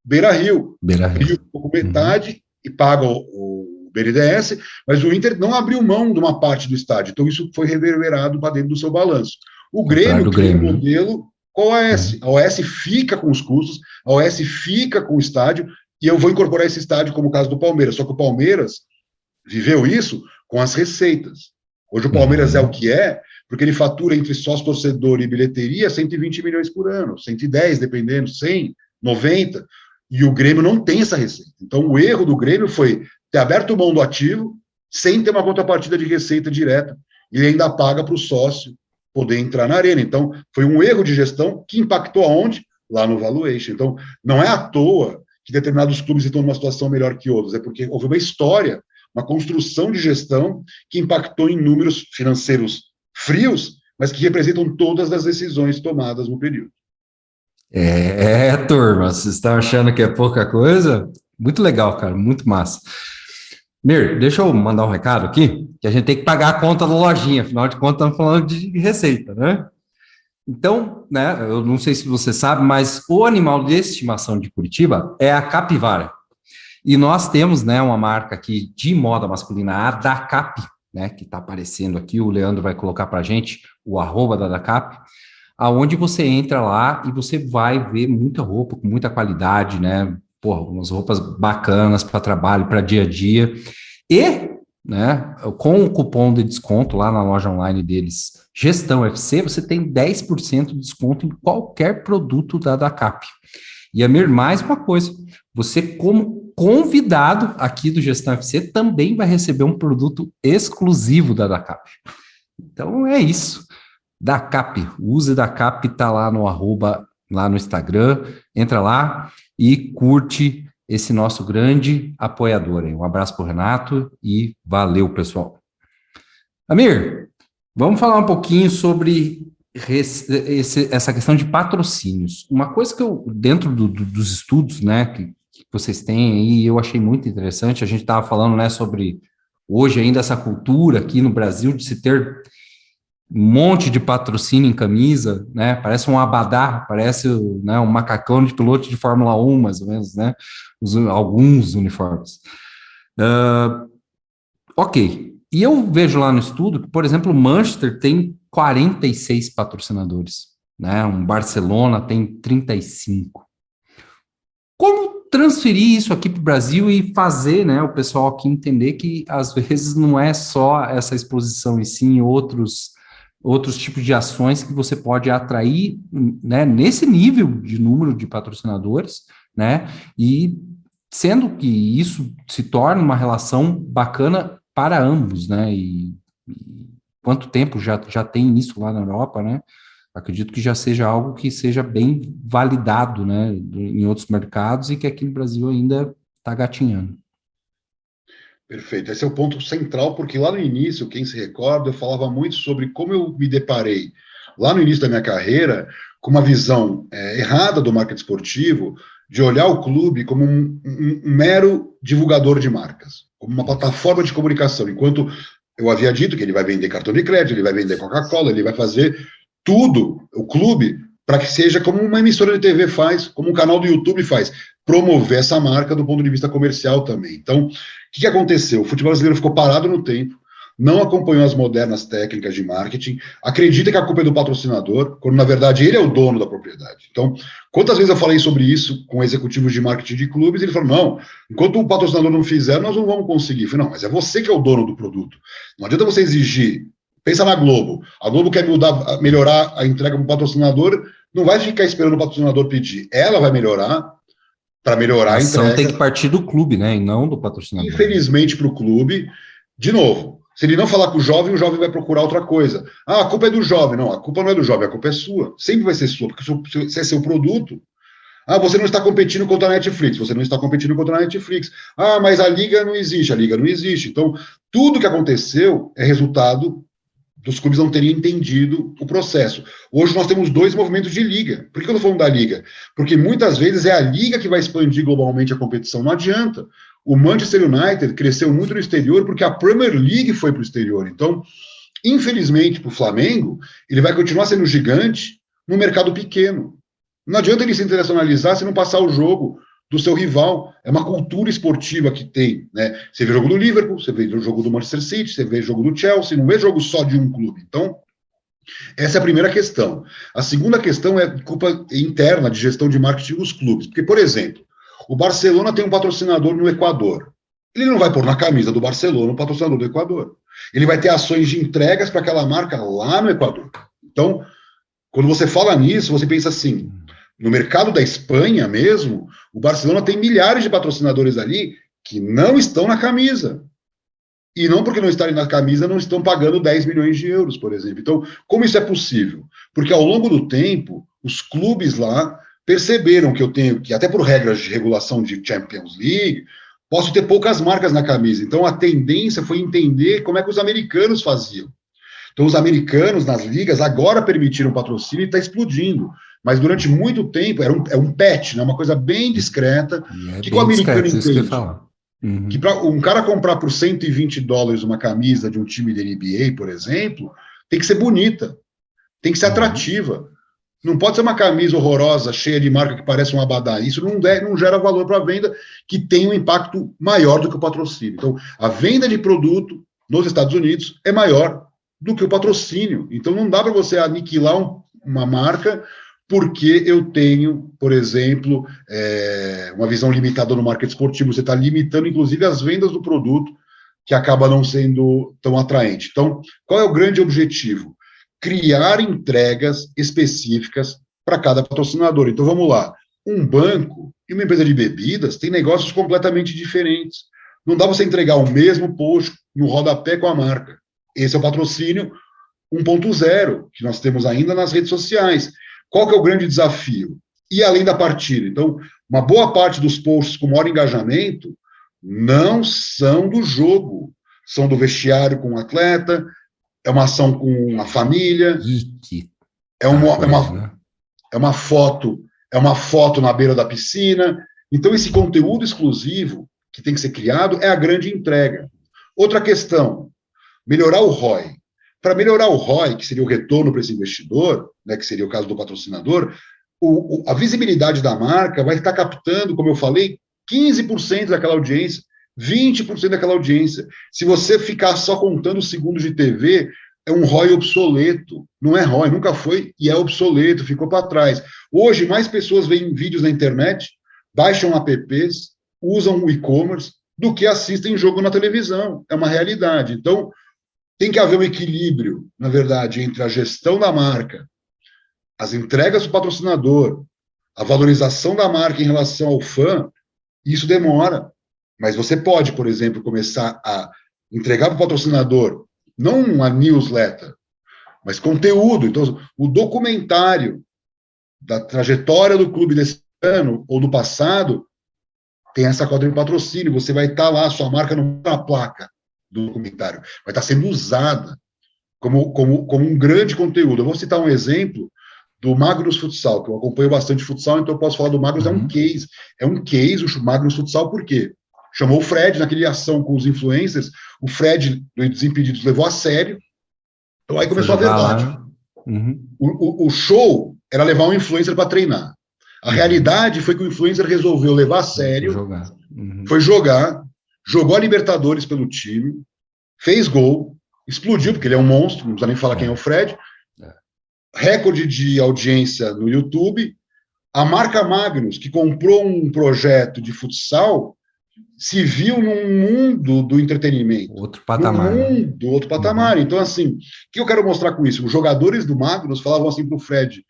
Beira-Rio. Beira-Rio ficou com metade e paga o BNDES, mas o Inter não abriu mão de uma parte do estádio. Então, isso foi reverberado para dentro do seu balanço. O Grêmio criou um modelo com a OS. A OS fica com os custos, a OS fica com o estádio, e eu vou incorporar esse estádio como o caso do Palmeiras. Só que o Palmeiras viveu isso com as receitas. Hoje o Palmeiras é o que é, porque ele fatura entre sócio torcedor e bilheteria 120 milhões por ano, 110, dependendo, 100, 90, e o Grêmio não tem essa receita. Então, o erro do Grêmio foi ter aberto mão do ativo sem ter uma contrapartida de receita direta, e ainda paga para o sócio poder entrar na arena. Então, foi um erro de gestão que impactou aonde? Lá no valuation. Então, não é à toa que determinados clubes estão numa situação melhor que outros, é porque houve uma história, uma construção de gestão que impactou em números financeiros frios, mas que representam todas as decisões tomadas no período. Turma, vocês estão achando que é pouca coisa? Muito legal, cara, muito massa. Mir, deixa eu mandar um recado aqui, que a gente tem que pagar a conta da lojinha, afinal de contas estamos falando de receita, né? Então, né, eu não sei se você sabe, mas o animal de estimação de Curitiba é a capivara. E nós temos, né, uma marca aqui de moda masculina, a Adacap, né, que está aparecendo aqui, o Leandro vai colocar para a gente o @ da Adacap, aonde você entra lá e você vai ver muita roupa com muita qualidade, né, umas roupas bacanas para trabalho, para dia a dia, e, né, com o cupom de desconto lá na loja online deles, Gestão FC, você tem 10% de desconto em qualquer produto da Adacap. E, Amir, mais uma coisa, você como convidado aqui do Gestão FC também vai receber um produto exclusivo da Adacap. Então, é isso. Adacap, use Adacap, tá lá no @ lá no Instagram, entra lá e curte esse nosso grande apoiador. Um abraço para o Renato e valeu, pessoal. Amir, vamos falar um pouquinho sobre essa questão de patrocínios. Uma coisa que eu, dentro dos estudos, né, que vocês têm aí, eu achei muito interessante, a gente estava falando, né, sobre hoje ainda essa cultura aqui no Brasil de se ter um monte de patrocínio em camisa, né? Parece um abadá, parece, né, um macacão de piloto de Fórmula 1, mais ou menos, né? Alguns uniformes. Ok. E eu vejo lá no estudo que, por exemplo, o Manchester tem 46 patrocinadores, né? Um Barcelona tem 35. Como transferir isso aqui para o Brasil e fazer, né, o pessoal aqui entender que, às vezes, não é só essa exposição, e sim outros tipos de ações que você pode atrair, né, nesse nível de número de patrocinadores, né, e sendo que isso se torna uma relação bacana para ambos, né, e quanto tempo já tem isso lá na Europa, né, acredito que já seja algo que seja bem validado, né, em outros mercados e que aqui no Brasil ainda está gatinhando. Perfeito. Esse é o ponto central, porque lá no início, quem se recorda, eu falava muito sobre como eu me deparei, lá no início da minha carreira, com uma visão errada do marketing esportivo, de olhar o clube como um mero divulgador de marcas, como uma plataforma de comunicação, enquanto eu havia dito que ele vai vender cartão de crédito, ele vai vender Coca-Cola, ele vai fazer tudo, o clube, para que seja como uma emissora de TV faz, como um canal do YouTube faz, promover essa marca do ponto de vista comercial também. Então, o que aconteceu? O futebol brasileiro ficou parado no tempo, não acompanhou as modernas técnicas de marketing, acredita que a culpa é do patrocinador, quando na verdade ele é o dono da propriedade. Então, quantas vezes eu falei sobre isso com executivos de marketing de clubes, e ele falou, não, enquanto o patrocinador não fizer, nós não vamos conseguir. Eu falei, não, mas é você que é o dono do produto. Não adianta você exigir. Pensa na Globo. A Globo quer melhorar a entrega para o patrocinador, não vai ficar esperando o patrocinador pedir. Ela vai melhorar para melhorar a entrega. A ação tem que partir do clube, né, e não do patrocinador. Infelizmente, para o clube, de novo, se ele não falar com o jovem vai procurar outra coisa. Ah, a culpa é do jovem. Não, a culpa não é do jovem, a culpa é sua. Sempre vai ser sua, porque se é seu produto. Ah, você não está competindo contra a Netflix, você não está competindo contra a Netflix. Ah, mas a liga não existe, a liga não existe. Então, tudo que aconteceu é resultado dos clubes não terem entendido o processo. Hoje nós temos 2 movimentos de liga. Por que eu estou falando da liga? Porque muitas vezes é a liga que vai expandir globalmente a competição. Não adianta. O Manchester United cresceu muito no exterior porque a Premier League foi para o exterior. Então, infelizmente, para o Flamengo, ele vai continuar sendo gigante no mercado pequeno. Não adianta ele se internacionalizar se não passar o jogo do seu rival. É uma cultura esportiva que tem, né? Você vê o jogo do Liverpool, você vê o jogo do Manchester City, você vê o jogo do Chelsea, não vê jogo só de um clube. Então, essa é a primeira questão. A segunda questão é culpa interna de gestão de marketing dos clubes. Porque, por exemplo, o Barcelona tem um patrocinador no Equador. Ele não vai pôr na camisa do Barcelona o patrocinador do Equador. Ele vai ter ações de entregas para aquela marca lá no Equador. Então, quando você fala nisso, você pensa assim, no mercado da Espanha mesmo, o Barcelona tem milhares de patrocinadores ali que não estão na camisa. E não porque não estarem na camisa, não estão pagando 10 milhões de euros, por exemplo. Então, como isso é possível? Porque ao longo do tempo, os clubes lá perceberam que eu tenho que, até por regras de regulação de Champions League, posso ter poucas marcas na camisa. Então, a tendência foi entender como é que os americanos faziam. Então, os americanos, nas ligas, agora permitiram patrocínio e está explodindo. Mas durante muito tempo é um patch, né? Uma coisa bem discreta. Que o americano entende que para um cara comprar por $120 uma camisa de um time da NBA, por exemplo, tem que ser bonita, tem que ser atrativa. Não pode ser uma camisa horrorosa, cheia de marca que parece um abadá. Isso não gera valor para a venda, que tem um impacto maior do que o patrocínio. Então, a venda de produto nos Estados Unidos é maior do que o patrocínio. Então, não dá para você aniquilar uma marca porque eu tenho, por exemplo, uma visão limitada no marketing esportivo. Você está limitando, inclusive, as vendas do produto, que acaba não sendo tão atraente. Então, qual é o grande objetivo? Criar entregas específicas para cada patrocinador. Então, vamos lá. Um banco e uma empresa de bebidas têm negócios completamente diferentes. Não dá você entregar o mesmo post no rodapé com a marca. Esse é o patrocínio 1.0, que nós temos ainda nas redes sociais. Qual que é o grande desafio? E além da partida. Então, uma boa parte dos posts com maior engajamento não são do jogo, são do vestiário com o atleta, é uma ação com a família, é uma foto na beira da piscina. Então, esse conteúdo exclusivo que tem que ser criado é a grande entrega. Outra questão, melhorar o ROI. Para melhorar o ROI, que seria o retorno para esse investidor, né, que seria o caso do patrocinador, a visibilidade da marca vai estar captando, como eu falei, 15% daquela audiência, 20% daquela audiência. Se você ficar só contando segundos de TV, é um ROI obsoleto. Não é ROI, nunca foi e é obsoleto, ficou para trás. Hoje, mais pessoas veem vídeos na internet, baixam apps, usam o e-commerce, do que assistem jogo na televisão. É uma realidade. Então, tem que haver um equilíbrio, na verdade, entre a gestão da marca, as entregas do patrocinador, a valorização da marca em relação ao fã. Isso demora. Mas você pode, por exemplo, começar a entregar para o patrocinador, não uma newsletter, mas conteúdo. Então, o documentário da trajetória do clube desse ano ou do passado tem essa cota de patrocínio. Você vai estar lá, sua marca não está na placa do documentário, vai estar sendo usada como um grande conteúdo. Eu vou citar um exemplo do Magnus Futsal, que eu acompanho bastante futsal, então eu posso falar do Magnus, é um case. É um case, o Magnus Futsal, por quê? Chamou o Fred, naquele ação com os influencers, o Fred, do Desimpedidos, levou a sério, então aí começou a verdade. O show era levar um influencer para treinar. A realidade foi que o influencer resolveu levar a sério, foi jogar, jogou a Libertadores pelo time, fez gol, explodiu, porque ele é um monstro, não precisa nem falar quem é o Fred, recorde de audiência no YouTube. A marca Magnus, que comprou um projeto de futsal, se viu num mundo do entretenimento. Outro patamar. Outro patamar. Então, assim, o que eu quero mostrar com isso? Os jogadores do Magnus falavam assim para o Fred,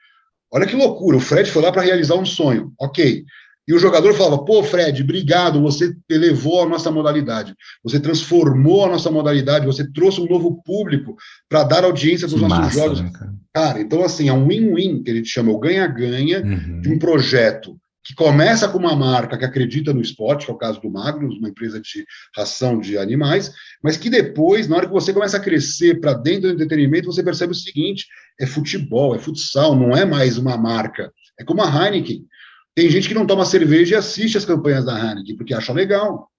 olha que loucura, o Fred foi lá para realizar um sonho, ok. E o jogador falava, pô, Fred, obrigado, você elevou a nossa modalidade, você transformou a nossa modalidade, você trouxe um novo público para dar audiência para os nossos jogos. Né, cara, então, assim, é um win-win, que a gente chama o ganha-ganha de um projeto que começa com uma marca que acredita no esporte, que é o caso do Magnus, uma empresa de ração de animais, mas que depois, na hora que você começa a crescer para dentro do entretenimento, você percebe o seguinte, é futebol, é futsal, não é mais uma marca, é como a Heineken. Tem gente que não toma cerveja e assiste as campanhas da Heineken, porque acha legal.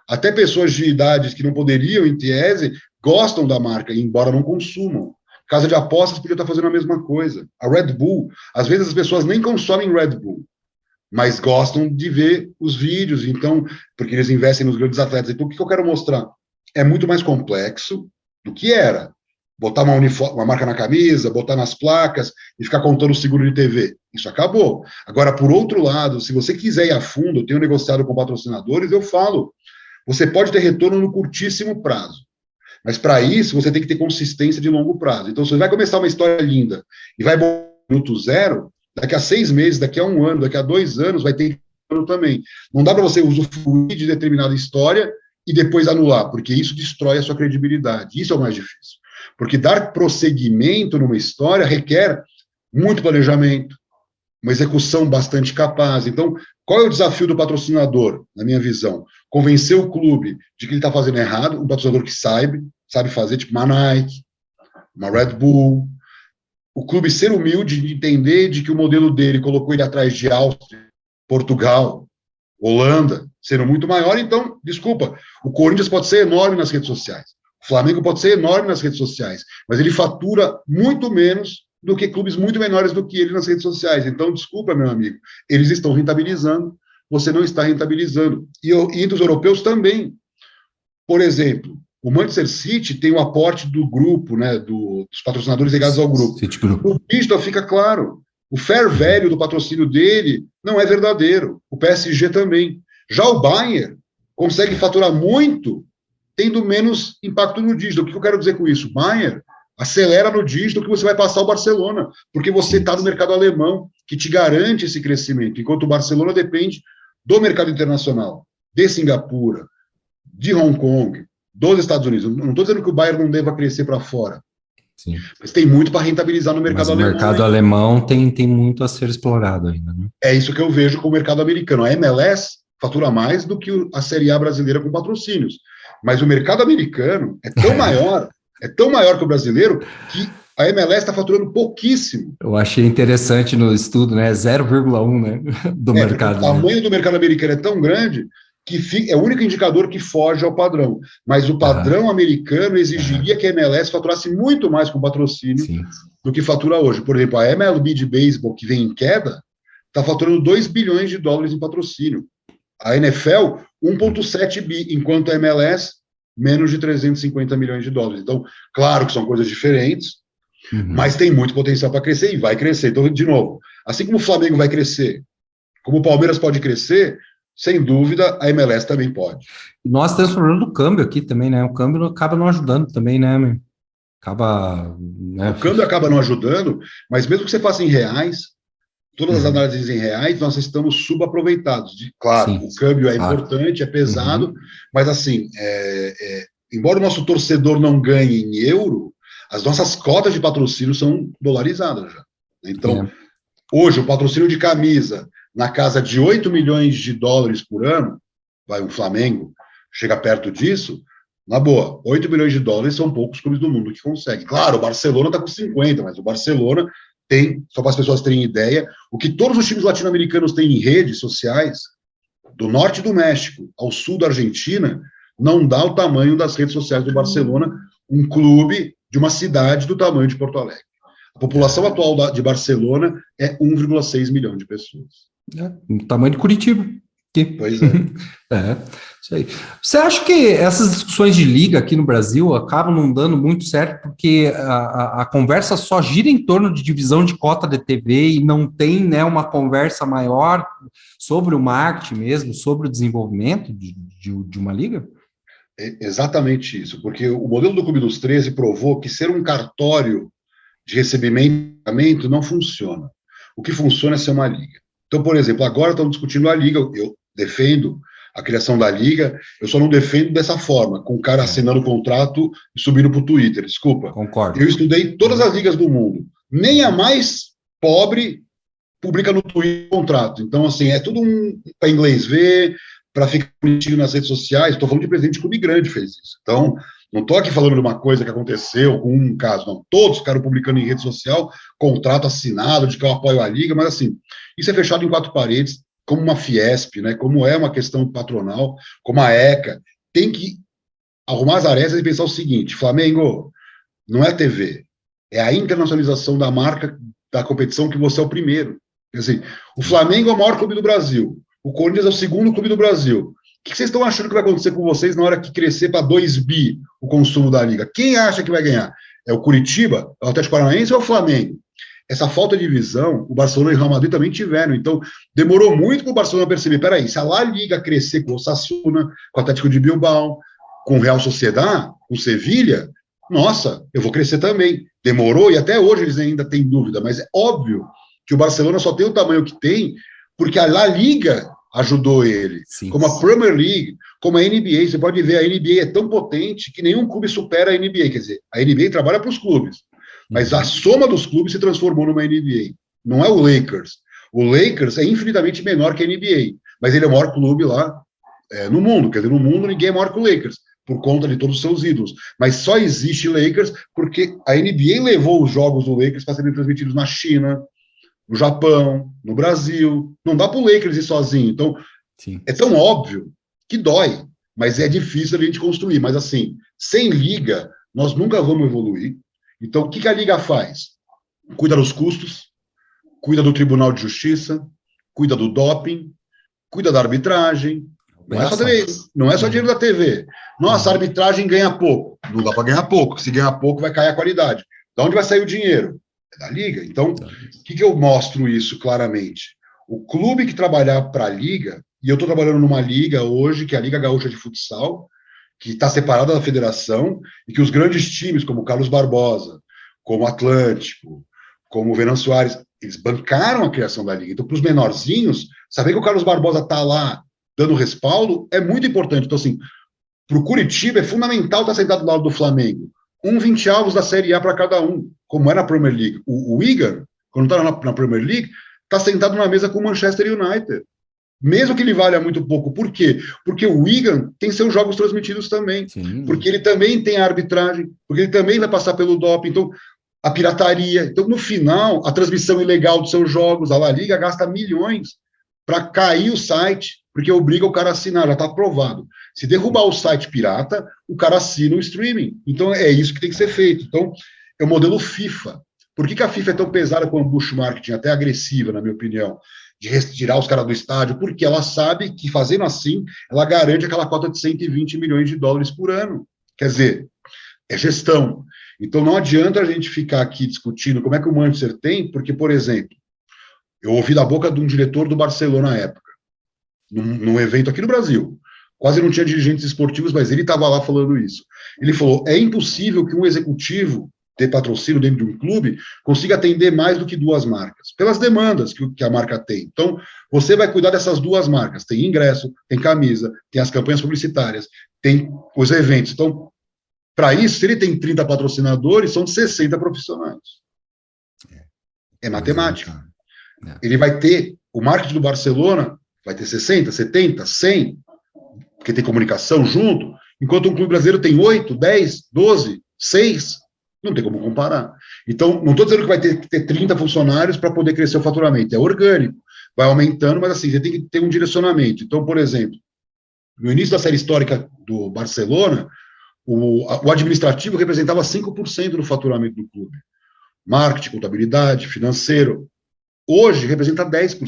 Até pessoas de idades que não poderiam, em tese, gostam da marca, embora não consumam. Casa de apostas podia estar fazendo a mesma coisa. A Red Bull, às vezes as pessoas nem consomem Red Bull, mas gostam de ver os vídeos, então, porque eles investem nos grandes atletas. Então, o que eu quero mostrar? É muito mais complexo do que era. Botar uma marca na camisa, botar nas placas e ficar contando o seguro de TV. Isso acabou. Agora, por outro lado, se você quiser ir a fundo, eu tenho negociado com patrocinadores, eu falo, você pode ter retorno no curtíssimo prazo. Mas, para isso, você tem que ter consistência de longo prazo. Então, se você vai começar uma história linda e vai no minuto zero, daqui a 6 meses, daqui a 1 ano, daqui a 2 anos, vai ter também. Não dá para você usufruir de determinada história e depois anular, porque isso destrói a sua credibilidade. Isso é o mais difícil. Porque dar prosseguimento numa história requer muito planejamento, uma execução bastante capaz. Então, qual é o desafio do patrocinador, na minha visão? Convencer o clube de que ele está fazendo errado, um patrocinador que sabe fazer, tipo uma Nike, uma Red Bull. O clube ser humilde de entender de que o modelo dele colocou ele atrás de Áustria, Portugal, Holanda, sendo muito maior. Então, desculpa, o Corinthians pode ser enorme nas redes sociais. O Flamengo pode ser enorme nas redes sociais, mas ele fatura muito menos do que clubes muito menores do que ele nas redes sociais. Então, desculpa, meu amigo, eles estão rentabilizando, você não está rentabilizando. E entre os europeus também. Por exemplo, o Manchester City tem o aporte do grupo, né, dos patrocinadores ligados ao grupo. O digital fica claro. O fair value do patrocínio dele não é verdadeiro. O PSG também. Já o Bayern consegue faturar muito tendo menos impacto no digital. O que eu quero dizer com isso? O Bayern acelera no digital que você vai passar o Barcelona, porque você está no mercado alemão, que te garante esse crescimento, enquanto o Barcelona depende do mercado internacional, de Singapura, de Hong Kong, dos Estados Unidos. Não estou dizendo que o Bayern não deva crescer para fora, sim, mas tem muito para rentabilizar no mercado alemão. O mercado alemão tem muito a ser explorado ainda, né? É isso que eu vejo com o mercado americano. A MLS fatura mais do que a Série A brasileira com patrocínios. Mas o mercado americano é tão maior que o brasileiro, que a MLS está faturando pouquíssimo. Eu achei interessante no estudo, né? 0,1, né? Do mercado. O tamanho do mercado americano é tão grande que é o único indicador que foge ao padrão. Mas o padrão americano exigiria que a MLS faturasse muito mais com patrocínio do que fatura hoje. Por exemplo, a MLB de beisebol, que vem em queda, está faturando 2 bilhões de dólares em patrocínio. A NFL, 1,7 bi, enquanto a MLS, menos de 350 milhões de dólares. Então, claro que são coisas diferentes, mas tem muito potencial para crescer e vai crescer. Então, de novo, assim como o Flamengo vai crescer, como o Palmeiras pode crescer, sem dúvida, a MLS também pode. Nós estamos falando do câmbio aqui também, né? O câmbio acaba não ajudando também, né? Né? O câmbio acaba não ajudando, mas mesmo que você faça em reais, todas as análises em reais, nós estamos subaproveitados. Claro, o câmbio é importante, é pesado, mas assim, embora o nosso torcedor não ganhe em euro, As nossas cotas de patrocínio são dolarizadas já. Então, hoje, o patrocínio de camisa na casa de 8 milhões de dólares por ano, vai um Flamengo, chega perto disso, na boa, 8 milhões de dólares são poucos clubes do mundo que conseguem. Claro, o Barcelona está com 50, mas o Barcelona tem, só para as pessoas terem ideia, o que todos os times latino-americanos têm em redes sociais, do norte do México ao sul da Argentina, não dá o tamanho das redes sociais do Barcelona, um clube de uma cidade do tamanho de Porto Alegre. A população atual de Barcelona é 1,6 milhão de pessoas. O tamanho de Curitiba. Pois é. Isso aí. Você acha que essas discussões de liga aqui no Brasil acabam não dando muito certo porque a conversa só gira em torno de divisão de cota de TV e não tem, né, uma conversa maior sobre o marketing mesmo, sobre o desenvolvimento de uma liga? É exatamente isso, porque o modelo do Clube dos 13 provou que ser um cartório de recebimento não funciona. O que funciona é ser uma liga. Então, por exemplo, agora estão discutindo a liga, eu defendo a criação da liga, eu só não defendo dessa forma, com o cara assinando o contrato e subindo para o Twitter, desculpa. Concordo. Eu estudei todas as ligas do mundo, nem a mais pobre publica no Twitter o contrato, então, assim, é tudo para inglês ver, para ficar bonitinho nas redes sociais. Estou falando de presidente de clube grande fez isso, então, não estou aqui falando de uma coisa que aconteceu com um caso, não, todos ficaram publicando em rede social, contrato assinado, de que eu apoio a liga, mas assim, isso é fechado em quatro paredes, como uma Fiesp, né, como é uma questão patronal, como a ECA, tem que arrumar as arestas e pensar o seguinte: Flamengo, não é TV, é a internacionalização da marca, da competição, que você é o primeiro. Quer dizer, o Flamengo é o maior clube do Brasil, o Corinthians é o segundo clube do Brasil. O que vocês estão achando que vai acontecer com vocês na hora que crescer para 2 bi o consumo da liga? Quem acha que vai ganhar? É o Curitiba, é o Atlético Paranaense ou é o Flamengo? Essa falta de visão, o Barcelona e o Real Madrid também tiveram. Então, demorou muito para o Barcelona perceber, peraí, se a La Liga crescer com o Osasuna, com o Atlético de Bilbao, com o Real Sociedad, com o Sevilha, nossa, eu vou crescer também. Demorou, e até hoje eles ainda têm dúvida, mas é óbvio que o Barcelona só tem o tamanho que tem porque a La Liga ajudou ele. Sim. Como a Premier League, como a NBA. Você pode ver, a NBA é tão potente que nenhum clube supera a NBA. Quer dizer, a NBA trabalha para os clubes, mas a soma dos clubes se transformou numa NBA. Não é o Lakers. O Lakers é infinitamente menor que a NBA, mas ele é o maior clube lá no mundo. Quer dizer, no mundo ninguém é maior que o Lakers, por conta de todos os seus ídolos. Mas só existe Lakers porque a NBA levou os jogos do Lakers para serem transmitidos na China, no Japão, no Brasil. Não dá para o Lakers ir sozinho. Então, sim, é tão óbvio que dói, mas é difícil a gente construir. Mas, assim, sem liga, nós nunca vamos evoluir. Então, o que a liga faz? Cuida dos custos, cuida do Tribunal de Justiça, cuida do doping, cuida da arbitragem. Não é só dinheiro da TV. Nossa, a arbitragem ganha pouco. Não dá para ganhar pouco. Se ganhar pouco, vai cair a qualidade. De onde vai sair o dinheiro? É da liga. Então, o que eu mostro isso claramente? O clube que trabalhar para a liga, e eu estou trabalhando numa liga hoje, que é a Liga Gaúcha de Futsal, que está separada da federação, e que os grandes times, como o Carlos Barbosa, como o Atlântico, como o Venâncio Soares, eles bancaram a criação da liga. Então, para os menorzinhos, saber que o Carlos Barbosa está lá dando respaldo é muito importante. Então, assim, para o Curitiba é fundamental estar sentado do lado do Flamengo. 20 avos da Série A para cada um, como é na Premier League. O Wigan, quando está na Premier League, está sentado na mesa com o Manchester United. Mesmo que ele valha muito pouco. Por quê? Porque o Wigan tem seus jogos transmitidos também. Sim. Porque ele também tem a arbitragem, porque ele também vai passar pelo doping, então, a pirataria. Então, no final, a transmissão ilegal dos seus jogos, a La Liga gasta milhões para cair o site, porque obriga o cara a assinar, já está aprovado. Se derrubar o site pirata, o cara assina o streaming. Então, é isso que tem que ser feito. Então, é o modelo FIFA. Por que a FIFA é tão pesada com o push marketing, até agressiva, na minha opinião, de retirar os caras do estádio? Porque ela sabe que, fazendo assim, ela garante aquela cota de 120 milhões de dólares por ano. Quer dizer, é gestão. Então, não adianta a gente ficar aqui discutindo como é que o Manchester tem, porque, por exemplo, eu ouvi da boca de um diretor do Barcelona na época, num evento aqui no Brasil. Quase não tinha dirigentes esportivos, mas ele estava lá falando isso. Ele falou, é impossível que um executivo de patrocínio dentro de um clube consiga atender mais do que 2 marcas, pelas demandas que a marca tem. Então, você vai cuidar dessas 2 marcas. Tem ingresso, tem camisa, tem as campanhas publicitárias, tem os eventos. Então, Para isso, se ele tem 30 patrocinadores, são 60 profissionais. É matemática. Ele vai ter, o marketing do Barcelona vai ter 60, 70, 100, porque tem comunicação junto, enquanto um clube brasileiro tem 8, 10, 12, 6, não tem como comparar. Então, não estou dizendo que vai ter que ter 30 funcionários para poder crescer o faturamento, é orgânico, vai aumentando, mas assim, você tem que ter um direcionamento. Então, por exemplo, no início da série histórica do Barcelona, o administrativo representava 5% do faturamento do clube. Marketing, contabilidade, financeiro. Hoje representa 10%.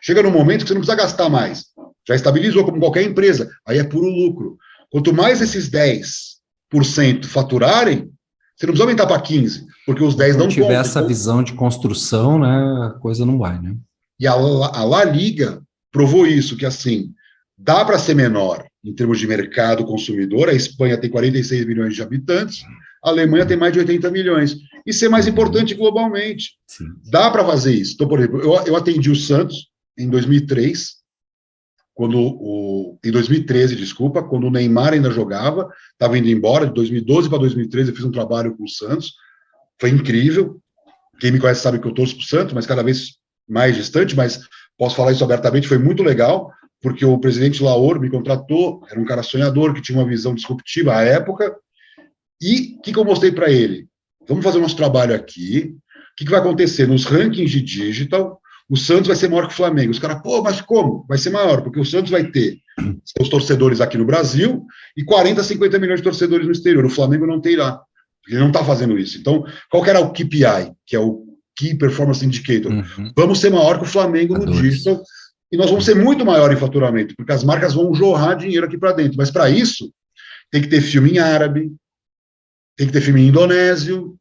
Chega num momento que você não precisa gastar mais. Já estabilizou como qualquer empresa. Aí é puro lucro. Quanto mais esses 10% faturarem, você não precisa aumentar para 15%, porque os 10 não contam. Se tiver essa então, visão de construção, né, a coisa não vai, né? E a La Liga provou isso, que assim, dá para ser menor em termos de mercado consumidor. A Espanha tem 46 milhões de habitantes, a Alemanha tem mais de 80 milhões. E ser mais importante globalmente. Sim. Dá para fazer isso. Então, por exemplo, eu atendi o Santos em 2003, em 2013, desculpa, quando o Neymar ainda jogava, estava indo embora, de 2012 para 2013 eu fiz um trabalho com o Santos, foi incrível. Quem me conhece sabe que eu torço para o Santos, mas cada vez mais distante, mas posso falar isso abertamente, foi muito legal, porque o presidente Laor me contratou, era um cara sonhador, que tinha uma visão disruptiva à época, e o que eu mostrei para ele? Vamos fazer o nosso trabalho aqui, o que vai acontecer? Nos rankings de digital, o Santos vai ser maior que o Flamengo. Os caras, pô, mas como? Vai ser maior, porque o Santos vai ter seus torcedores aqui no Brasil e 40, 50 milhões de torcedores no exterior. O Flamengo não tem lá. Ele não está fazendo isso. Então, qual que era o KPI, que é o Key Performance Indicator? Vamos ser maior que o Flamengo no digital e nós vamos ser muito maior em faturamento, porque as marcas vão jorrar dinheiro aqui para dentro. Mas, para isso, tem que ter filme em árabe, tem que ter filme em indonésio,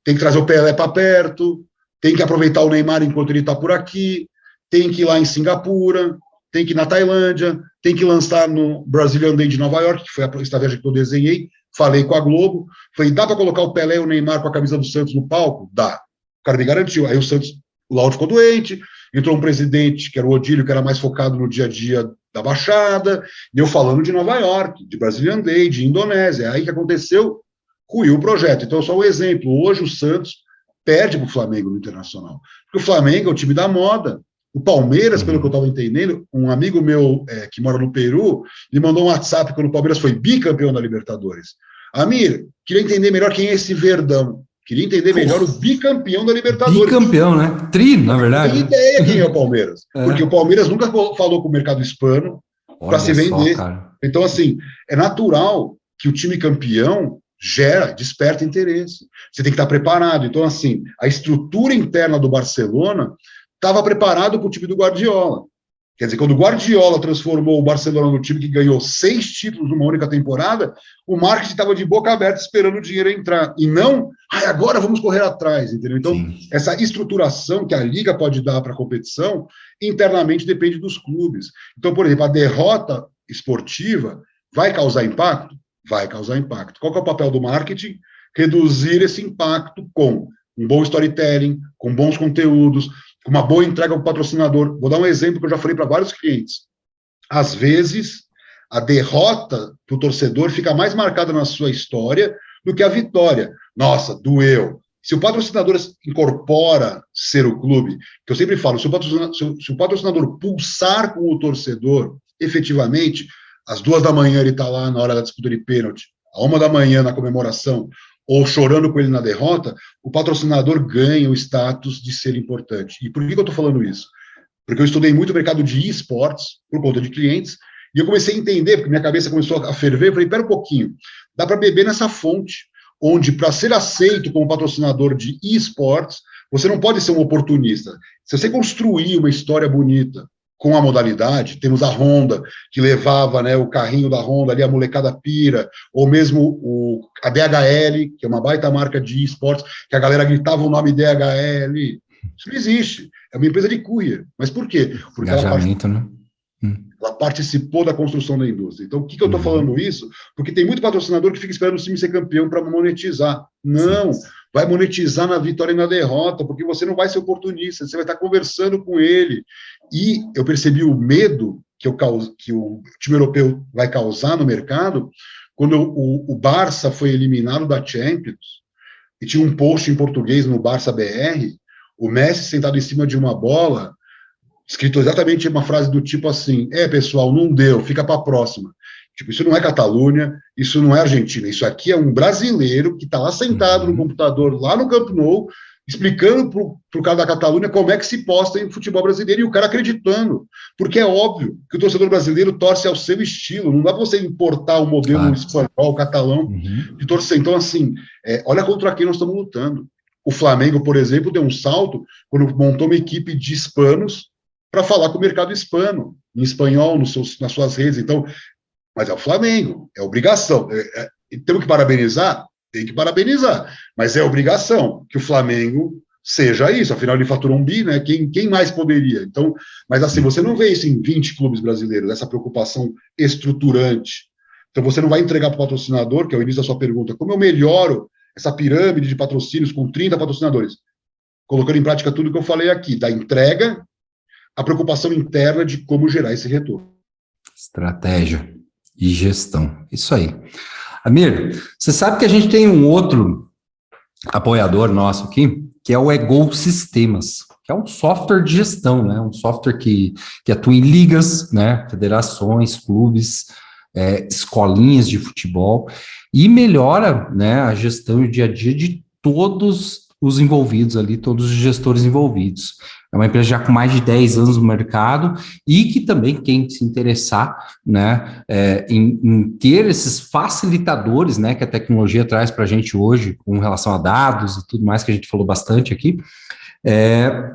tem que trazer o Pelé para perto, tem que aproveitar o Neymar enquanto ele está por aqui, tem que ir lá em Singapura, tem que ir na Tailândia, tem que lançar no Brazilian Day de Nova York, que foi a estratégia que eu desenhei, falei com a Globo, falei, dá para colocar o Pelé e o Neymar com a camisa do Santos no palco? Dá. O cara me garantiu. Aí o Santos, o Lauro ficou doente, entrou um presidente, que era o Odílio, que era mais focado no dia a dia da Baixada, e eu falando de Nova York, de Brazilian Day, de Indonésia. Aí que aconteceu, ruiu o projeto. Então, só um exemplo, hoje o Santos perde para o Flamengo no Internacional. Porque o Flamengo é o time da moda. O Palmeiras, pelo que eu estava entendendo, um amigo meu que mora no Peru, me mandou um WhatsApp quando o Palmeiras foi bicampeão da Libertadores. Amir, queria entender melhor quem é esse Verdão. Queria entender melhor o bicampeão da Libertadores. Bicampeão, né? Tri, na verdade. Não tem ideia quem é o Palmeiras. Porque o Palmeiras nunca falou com o mercado hispano para se vender. Só, então, assim, é natural que o time campeão desperta interesse. Você tem que estar preparado. Então, assim, a estrutura interna do Barcelona estava preparado para o time do Guardiola. Quer dizer, quando o Guardiola transformou o Barcelona no time que ganhou 6 títulos numa única temporada, o marketing estava de boca aberta esperando o dinheiro entrar. E não, agora vamos correr atrás, entendeu? Então, essa estruturação que a Liga pode dar para a competição, internamente depende dos clubes. Então, por exemplo, a derrota esportiva vai causar impacto? Vai causar impacto. Qual que é o papel do marketing? Reduzir esse impacto com um bom storytelling, com bons conteúdos, com uma boa entrega ao patrocinador. Vou dar um exemplo que eu já falei para vários clientes. Às vezes, a derrota para o torcedor fica mais marcada na sua história do que a vitória. Nossa, doeu. Se o patrocinador incorpora ser o clube, que eu sempre falo, se o patrocinador pulsar com o torcedor, efetivamente, às 2 da manhã ele está lá na hora da disputa de pênalti, à 1 da manhã na comemoração, ou chorando com ele na derrota, o patrocinador ganha o status de ser importante. E por que eu estou falando isso? Porque eu estudei muito o mercado de esportes, por conta de clientes, e eu comecei a entender, porque minha cabeça começou a ferver, eu falei, pera um pouquinho, dá para beber nessa fonte, onde para ser aceito como patrocinador de esportes, você não pode ser um oportunista. Se você construir uma história bonita, com a modalidade, temos a Honda, que levava, né, o carrinho da Honda ali, a molecada pira, ou mesmo a DHL, que é uma baita marca de esportes, que a galera gritava o nome DHL. Isso não existe. É uma empresa de cuia. Mas por quê? Porque ela participou da construção da indústria. Então, o que eu estou falando isso? Porque tem muito patrocinador que fica esperando o time ser campeão para monetizar. Não, vai monetizar na vitória e na derrota, porque você não vai ser oportunista, você vai estar conversando com ele. E eu percebi o medo que o time europeu vai causar no mercado, quando o Barça foi eliminado da Champions, e tinha um post em português no Barça BR, o Messi sentado em cima de uma bola, escrito exatamente uma frase do tipo assim, pessoal, não deu, fica para a próxima. Tipo, isso não é Catalunha, isso não é Argentina, isso aqui é um brasileiro que está lá sentado no computador, lá no Camp Nou, explicando para o cara da Catalunha como é que se posta em futebol brasileiro, e o cara acreditando, porque é óbvio que o torcedor brasileiro torce ao seu estilo, não dá para você importar o modelo espanhol, catalão, de torcer. Então, assim, olha contra quem nós estamos lutando. O Flamengo, por exemplo, deu um salto quando montou uma equipe de hispanos para falar com o mercado hispano, em espanhol, nas suas redes. Então, mas é o Flamengo, é obrigação. Temos que parabenizar? Tem que parabenizar, mas é obrigação que o Flamengo seja isso, afinal ele faturou 1 bi, né? Quem mais poderia? Então, mas assim, você não vê isso em 20 clubes brasileiros, essa preocupação estruturante. Então você não vai entregar para o patrocinador, que é o início da sua pergunta, como eu melhoro essa pirâmide de patrocínios com 30 patrocinadores? Colocando em prática tudo que eu falei aqui, da entrega, a preocupação interna de como gerar esse retorno. Estratégia e gestão, isso aí. Amir, você sabe que a gente tem um outro apoiador nosso aqui, que é o Egol Sistemas, que é um software de gestão, né? Um software que atua em ligas, né? Federações, clubes, escolinhas de futebol, e melhora, né, a gestão e o dia a dia de todos os envolvidos ali, todos os gestores envolvidos. É uma empresa já com mais de 10 anos no mercado e que também, quem se interessar, né, em ter esses facilitadores, né, que a tecnologia traz para a gente hoje, com relação a dados e tudo mais que a gente falou bastante aqui,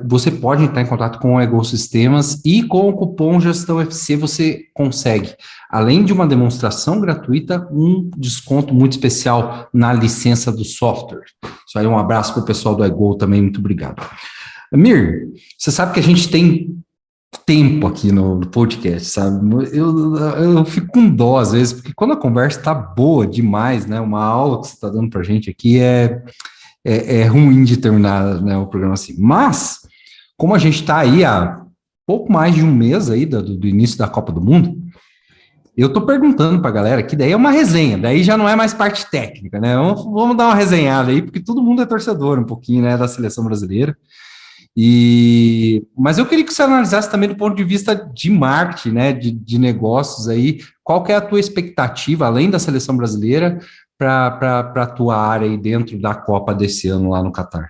você pode entrar em contato com o Egol Sistemas e com o cupom GestãoFC você consegue, além de uma demonstração gratuita, um desconto muito especial na licença do software. Isso aí, um abraço para o pessoal do Egol também, muito obrigado. Amir, você sabe que a gente tem tempo aqui no podcast, sabe? Eu fico com dó às vezes, porque quando a conversa está boa demais, né? Uma aula que você está dando para a gente aqui é ruim de terminar, né, o programa assim. Mas, como a gente está aí há pouco mais de um mês aí do início da Copa do Mundo, eu estou perguntando para a galera que daí é uma resenha, daí já não é mais parte técnica, né? Vamos dar uma resenhada aí, porque todo mundo é torcedor um pouquinho, né, da seleção brasileira. Mas eu queria que você analisasse também do ponto de vista de marketing, né, de negócios aí, qual que é a tua expectativa, além da seleção brasileira, para a tua área aí dentro da Copa desse ano lá no Catar?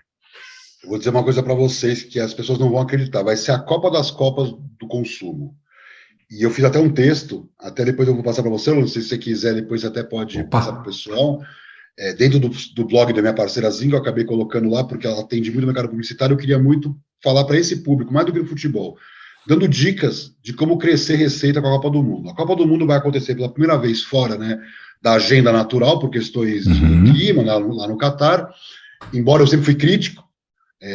Eu vou dizer uma coisa para vocês que as pessoas não vão acreditar, vai ser a Copa das Copas do consumo. E eu fiz até um texto, até depois eu vou passar para você, não sei se você quiser, depois você até pode passar para o pessoal. Dentro do blog da minha parceira Zinga, eu acabei colocando lá, porque ela atende muito no mercado publicitário, eu queria muito falar para esse público, mais do que no futebol, dando dicas de como crescer receita com a Copa do Mundo. A Copa do Mundo vai acontecer pela primeira vez fora, né, da agenda natural, por questões de clima, lá no Catar, embora eu sempre fui crítico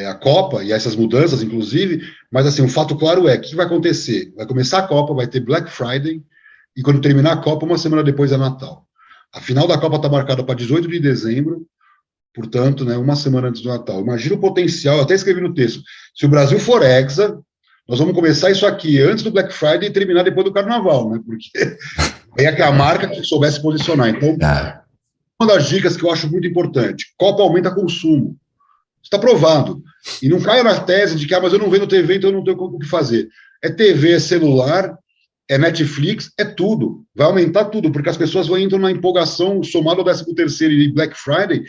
à Copa e a essas mudanças, inclusive, mas assim, um fato claro é, o que vai acontecer? Vai começar a Copa, vai ter Black Friday, e quando terminar a Copa, uma semana depois é Natal. A final da Copa está marcada para 18 de dezembro, portanto, né, uma semana antes do Natal. Imagina o potencial, eu até escrevi no texto, se o Brasil for hexa, nós vamos começar isso aqui antes do Black Friday e terminar depois do Carnaval, né, porque é que a marca que soubesse posicionar. Então, uma das dicas que eu acho muito importante, Copa aumenta consumo. Está provado. E não caia na tese de que, mas eu não vendo TV, então eu não tenho o que fazer. É TV, é celular, é Netflix, é tudo. Vai aumentar tudo, porque as pessoas vão entrar na empolgação, somado ao 13º e Black Friday,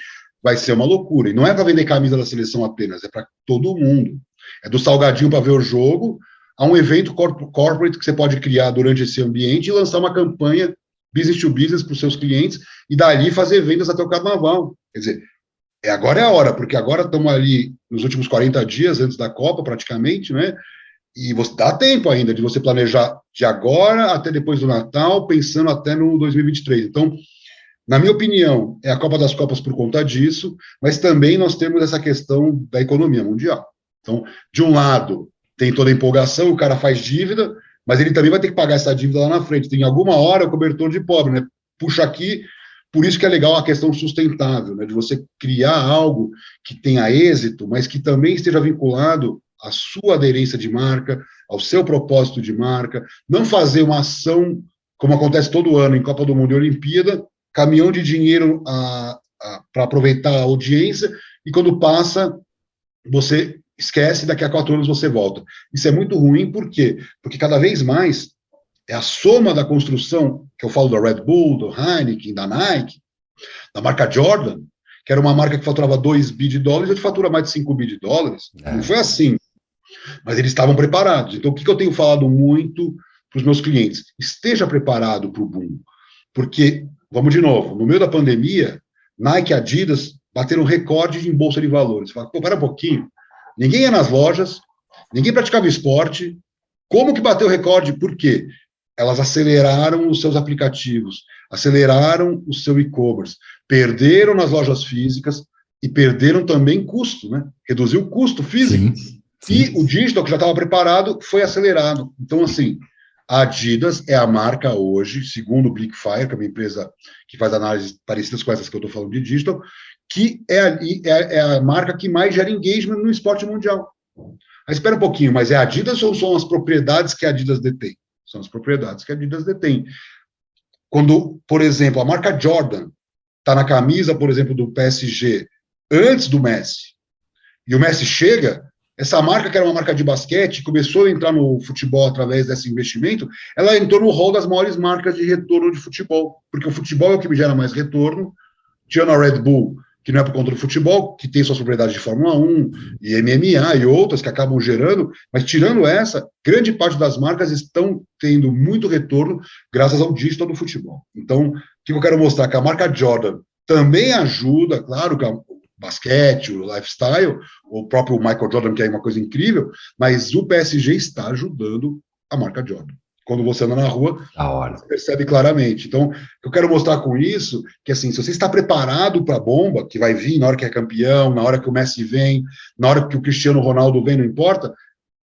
vai ser uma loucura. E não é para vender camisa da seleção apenas, é para todo mundo. É do salgadinho para ver o jogo, a um evento corporate que você pode criar durante esse ambiente e lançar uma campanha business to business para os seus clientes e dali fazer vendas até o Carnaval. Quer dizer, agora é a hora, porque agora estamos ali nos últimos 40 dias antes da Copa, praticamente, né? E você dá tempo ainda de você planejar de agora até depois do Natal, pensando até no 2023. Então, na minha opinião, é a Copa das Copas por conta disso, mas também nós temos essa questão da economia mundial. Então, de um lado, tem toda a empolgação, o cara faz dívida, mas ele também vai ter que pagar essa dívida lá na frente. Tem alguma hora o cobertor de pobre, né? Puxa aqui, por isso que é legal a questão sustentável, né? De você criar algo que tenha êxito, mas que também esteja vinculado à sua aderência de marca, ao seu propósito de marca, não fazer uma ação, como acontece todo ano em Copa do Mundo e Olimpíada, caminhão de dinheiro para aproveitar a audiência, e quando passa, você esquece, daqui a 4 anos você volta. Isso é muito ruim, por quê? Porque cada vez mais é a soma da construção, que eu falo da Red Bull, do Heineken, da Nike, da marca Jordan, que era uma marca que faturava 2 bi de dólares, hoje fatura mais de 5 bi de dólares. Não foi assim. Mas eles estavam preparados. Então, o que eu tenho falado muito para os meus clientes? Esteja preparado para o boom. Porque, vamos de novo, no meio da pandemia, Nike e Adidas bateram recorde em bolsa de valores. Fala, pô, pera um pouquinho. Ninguém ia nas lojas, ninguém praticava esporte. Como que bateu o recorde? Por quê? Elas aceleraram os seus aplicativos, aceleraram o seu e-commerce, perderam nas lojas físicas e perderam também custo, né? Reduziu o custo físico. Sim. E o digital, que já estava preparado, foi acelerado. Então, assim, a Adidas é a marca hoje, segundo o Blickfire, que é uma empresa que faz análises parecidas com essas que eu estou falando de digital, que é a marca que mais gera engagement no esporte mundial. Mas espera um pouquinho, mas é a Adidas ou são as propriedades que a Adidas detém? São as propriedades que a Adidas detém. Quando, por exemplo, a marca Jordan está na camisa, por exemplo, do PSG, antes do Messi, e o Messi chega, essa marca, que era uma marca de basquete, começou a entrar no futebol através desse investimento, ela entrou no rol das maiores marcas de retorno de futebol, porque o futebol é o que me gera mais retorno, tirando a Red Bull, que não é por conta do futebol, que tem suas propriedades de Fórmula 1, e MMA, e outras que acabam gerando, mas tirando essa, grande parte das marcas estão tendo muito retorno graças ao digital do futebol. Então, o que eu quero mostrar? Que a marca Jordan também ajuda, claro, que o basquete, o lifestyle, o próprio Michael Jordan, que é uma coisa incrível, mas o PSG está ajudando a marca Jordan. Quando você anda na rua, você percebe claramente. Então, eu quero mostrar com isso que, assim, se você está preparado para a bomba, que vai vir na hora que é campeão, na hora que o Messi vem, na hora que o Cristiano Ronaldo vem, não importa,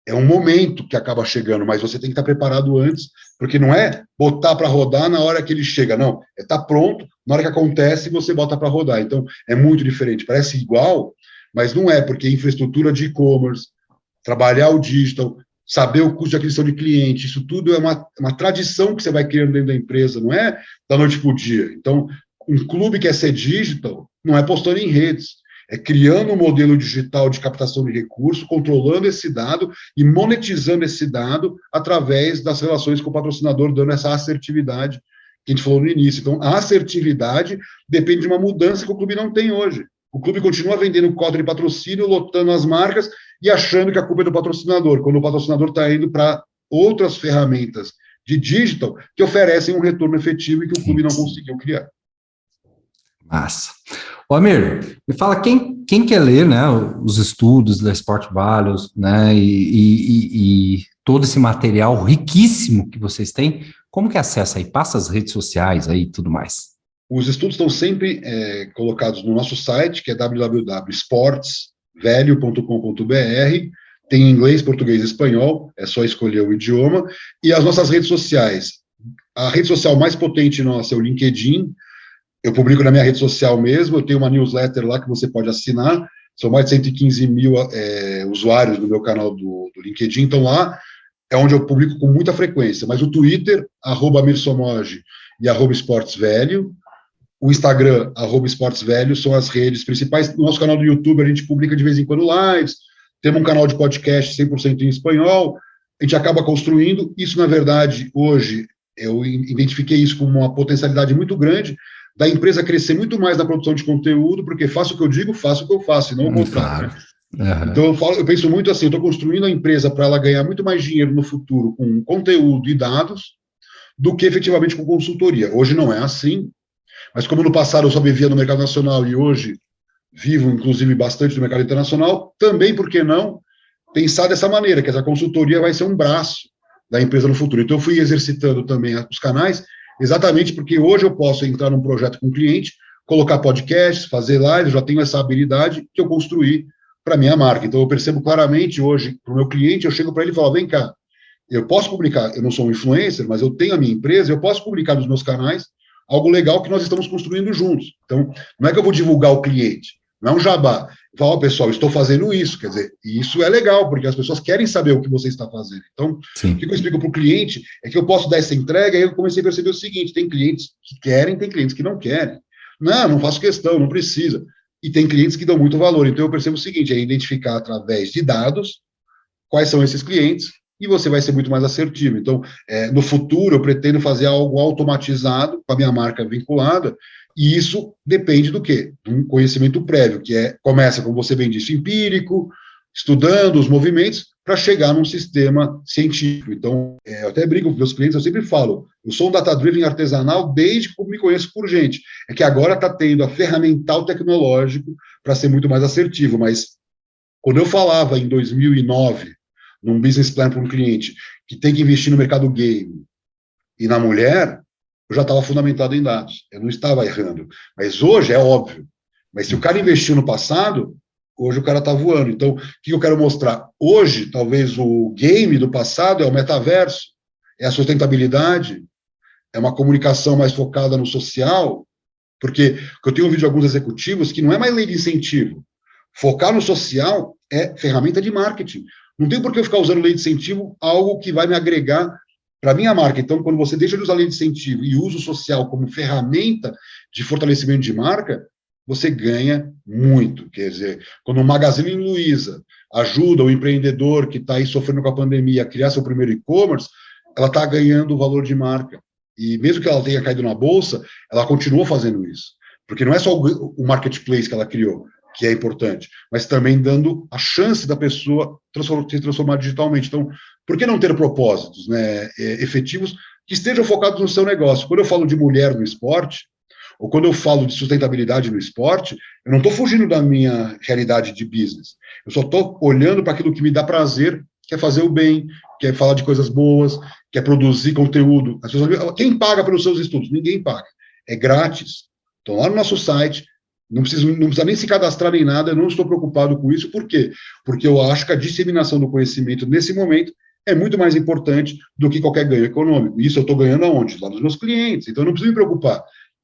é um momento que acaba chegando, mas você tem que estar preparado antes, porque não é botar para rodar na hora que ele chega, não. É estar pronto, na hora que acontece, você bota para rodar. Então, é muito diferente. Parece igual, mas não é, porque infraestrutura de e-commerce, trabalhar o digital, saber o custo de aquisição de cliente, isso tudo é uma tradição que você vai criando dentro da empresa, não é da noite para o dia. Então, um clube que quer ser digital não é postando em redes, é criando um modelo digital de captação de recursos, controlando esse dado e monetizando esse dado através das relações com o patrocinador, dando essa assertividade que a gente falou no início. Então, a assertividade depende de uma mudança que o clube não tem hoje. O clube continua vendendo cota de patrocínio, lotando as marcas e achando que a culpa é do patrocinador, quando o patrocinador está indo para outras ferramentas de digital que oferecem um retorno efetivo e que o clube não conseguiu criar. Massa. Ô, Amir, me fala, quem quer ler, né, os estudos da Sport Values, né, e todo esse material riquíssimo que vocês têm, como que acessa aí? Passa as redes sociais aí e tudo mais. Os estudos estão sempre colocados no nosso site, que é www.sportsvelho.com.br, tem inglês, português e espanhol, é só escolher o idioma, e as nossas redes sociais. A rede social mais potente nossa é o LinkedIn, eu publico na minha rede social mesmo, eu tenho uma newsletter lá que você pode assinar, são mais de 115 mil usuários no meu canal do LinkedIn, então lá é onde eu publico com muita frequência, mas o Twitter, @AmirSomoji e @esportesvelho, o Instagram, @esportesvelho, são as redes principais. No nosso canal do YouTube, a gente publica de vez em quando lives, temos um canal de podcast 100% em espanhol, a gente acaba construindo, isso na verdade, hoje, eu identifiquei isso como uma potencialidade muito grande, da empresa crescer muito mais na produção de conteúdo, porque faço o que eu digo, faço o que eu faço, e não o contrário. Né? Uhum. Então, eu penso muito assim, eu estou construindo a empresa para ela ganhar muito mais dinheiro no futuro com conteúdo e dados, do que efetivamente com consultoria. Hoje não é assim, mas como no passado eu só vivia no mercado nacional e hoje vivo, inclusive, bastante no mercado internacional, também, por que não, pensar dessa maneira, que essa consultoria vai ser um braço da empresa no futuro. Então, eu fui exercitando também os canais, exatamente porque hoje eu posso entrar num projeto com um cliente, colocar podcasts, fazer lives, já tenho essa habilidade que eu construí para a minha marca. Então, eu percebo claramente hoje, para o meu cliente, eu chego para ele e falo, vem cá, eu posso publicar, eu não sou um influencer, mas eu tenho a minha empresa, eu posso publicar nos meus canais algo legal que nós estamos construindo juntos. Então, não é que eu vou divulgar o cliente, Não é um jabá. Fala, ó, pessoal, estou fazendo isso. Quer dizer, e isso é legal, porque as pessoas querem saber o que você está fazendo. Então, Sim. o que eu explico para o cliente é que eu posso dar essa entrega, e eu comecei a perceber o seguinte: tem clientes que querem, tem clientes que não querem. Não faço questão, não precisa. E tem clientes que dão muito valor. Então, eu percebo o seguinte: é identificar através de dados quais são esses clientes, e você vai ser muito mais assertivo. Então, no futuro, eu pretendo fazer algo automatizado, com a minha marca vinculada, e isso depende do quê? De um conhecimento prévio, que começa, como você bem disse, empírico, estudando os movimentos, para chegar num sistema científico. Então, eu até brinco com meus clientes, eu sempre falo, eu sou um data-driven artesanal desde que me conheço por gente. É que agora está tendo a ferramental tecnológico para ser muito mais assertivo, mas quando eu falava em 2009, num business plan para um cliente que tem que investir no mercado game e na mulher, eu já estava fundamentado em dados. Eu não estava errando. Mas hoje é óbvio. Mas se o cara investiu no passado, hoje o cara está voando. Então, o que eu quero mostrar? Hoje, talvez o game do passado é o metaverso, é a sustentabilidade, é uma comunicação mais focada no social, porque eu tenho ouvido de alguns executivos que não é mais lei de incentivo. Focar no social é ferramenta de marketing. Não tem por que eu ficar usando lei de incentivo, algo que vai me agregar para a minha marca. Então, quando você deixa de usar lei de incentivo e usa o social como ferramenta de fortalecimento de marca, você ganha muito. Quer dizer, quando o Magazine Luiza ajuda o empreendedor que está aí sofrendo com a pandemia a criar seu primeiro e-commerce, ela está ganhando valor de marca. E mesmo que ela tenha caído na bolsa, ela continua fazendo isso. Porque não é só o marketplace que ela criou, que é importante, mas também dando a chance da pessoa se transformar digitalmente. Então, por que não ter propósitos, né, efetivos que estejam focados no seu negócio? Quando eu falo de mulher no esporte, ou quando eu falo de sustentabilidade no esporte, eu não estou fugindo da minha realidade de business. Eu só estou olhando para aquilo que me dá prazer, que é fazer o bem, que é falar de coisas boas, que é produzir conteúdo. As pessoas, quem paga pelos seus estudos? Ninguém paga. É grátis. Então, lá no nosso site, não precisa nem se cadastrar nem nada, eu não estou preocupado com isso. Por quê? Porque eu acho que a disseminação do conhecimento, nesse momento, é muito mais importante do que qualquer ganho econômico. Isso eu estou ganhando aonde? Lá dos meus clientes. Então, eu não preciso me preocupar.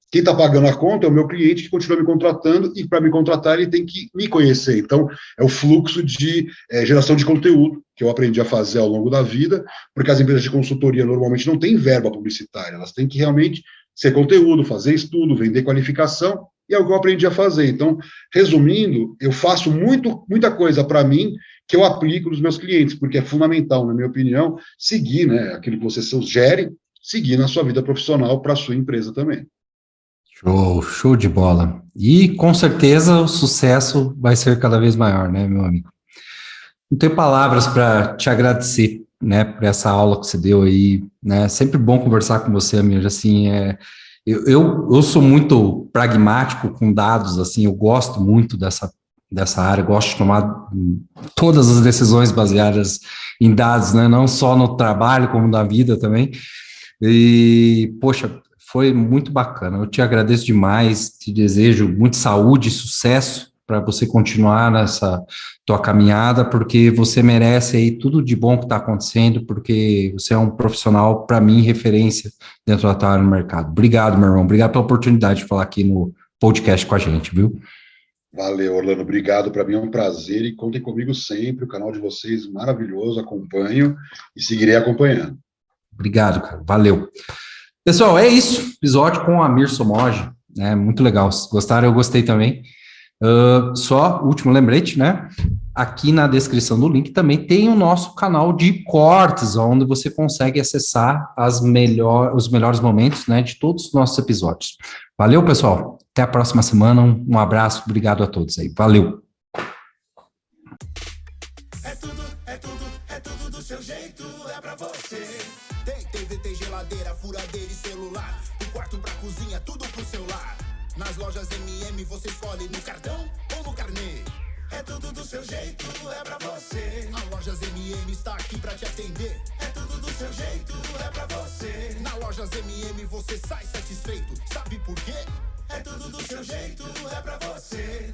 Quem está pagando a conta é o meu cliente que continua me contratando, e para me contratar ele tem que me conhecer. Então, é o fluxo de geração de conteúdo que eu aprendi a fazer ao longo da vida, porque as empresas de consultoria normalmente não têm verba publicitária, elas têm que realmente ser conteúdo, fazer estudo, vender qualificação, e é o que eu aprendi a fazer. Então, resumindo, eu faço muita coisa para mim que eu aplico nos meus clientes, porque é fundamental, na minha opinião, seguir, né, aquilo que você gere, seguir na sua vida profissional para a sua empresa também. Show de bola. E com certeza o sucesso vai ser cada vez maior, né, meu amigo? Não tenho palavras para te agradecer, né, por essa aula que você deu aí, né? Sempre bom conversar com você, amigo. Assim, eu sou muito pragmático com dados, assim, eu gosto muito dessa área, gosto de tomar todas as decisões baseadas em dados, né? Não só no trabalho, como na vida também. E, poxa, foi muito bacana. Eu te agradeço demais, te desejo muita saúde e sucesso para você continuar nessa tua caminhada, porque você merece aí tudo de bom que está acontecendo, porque você é um profissional, para mim, referência dentro da tua área no mercado. Obrigado, meu irmão. Obrigado pela oportunidade de falar aqui no podcast com a gente, viu? Valeu, Orlando. Obrigado. Para mim é um prazer e contem comigo sempre. O canal de vocês maravilhoso, acompanho e seguirei acompanhando. Obrigado, cara. Valeu. Pessoal, é isso. Episódio com o Amir Somoge, né? Muito legal. Se gostaram, eu gostei também. Só último lembrete, né? Aqui na descrição do link também tem o nosso canal de cortes, onde você consegue acessar os melhores momentos, né, de todos os nossos episódios. Valeu, pessoal. Até a próxima semana. Um abraço. Obrigado a todos aí. Valeu. É tudo do seu jeito, é pra você. Tem TV, tem geladeira, furadeira e celular. Do quarto pra cozinha, tudo pro seu lar. Nas lojas MM você escolhe no cartão ou no carnê. É tudo do seu jeito, é pra você. A Lojas MM está aqui pra te atender. É tudo do seu jeito, é pra você. Na Lojas MM você sai satisfeito. Sabe por quê? É tudo do seu jeito, é pra você.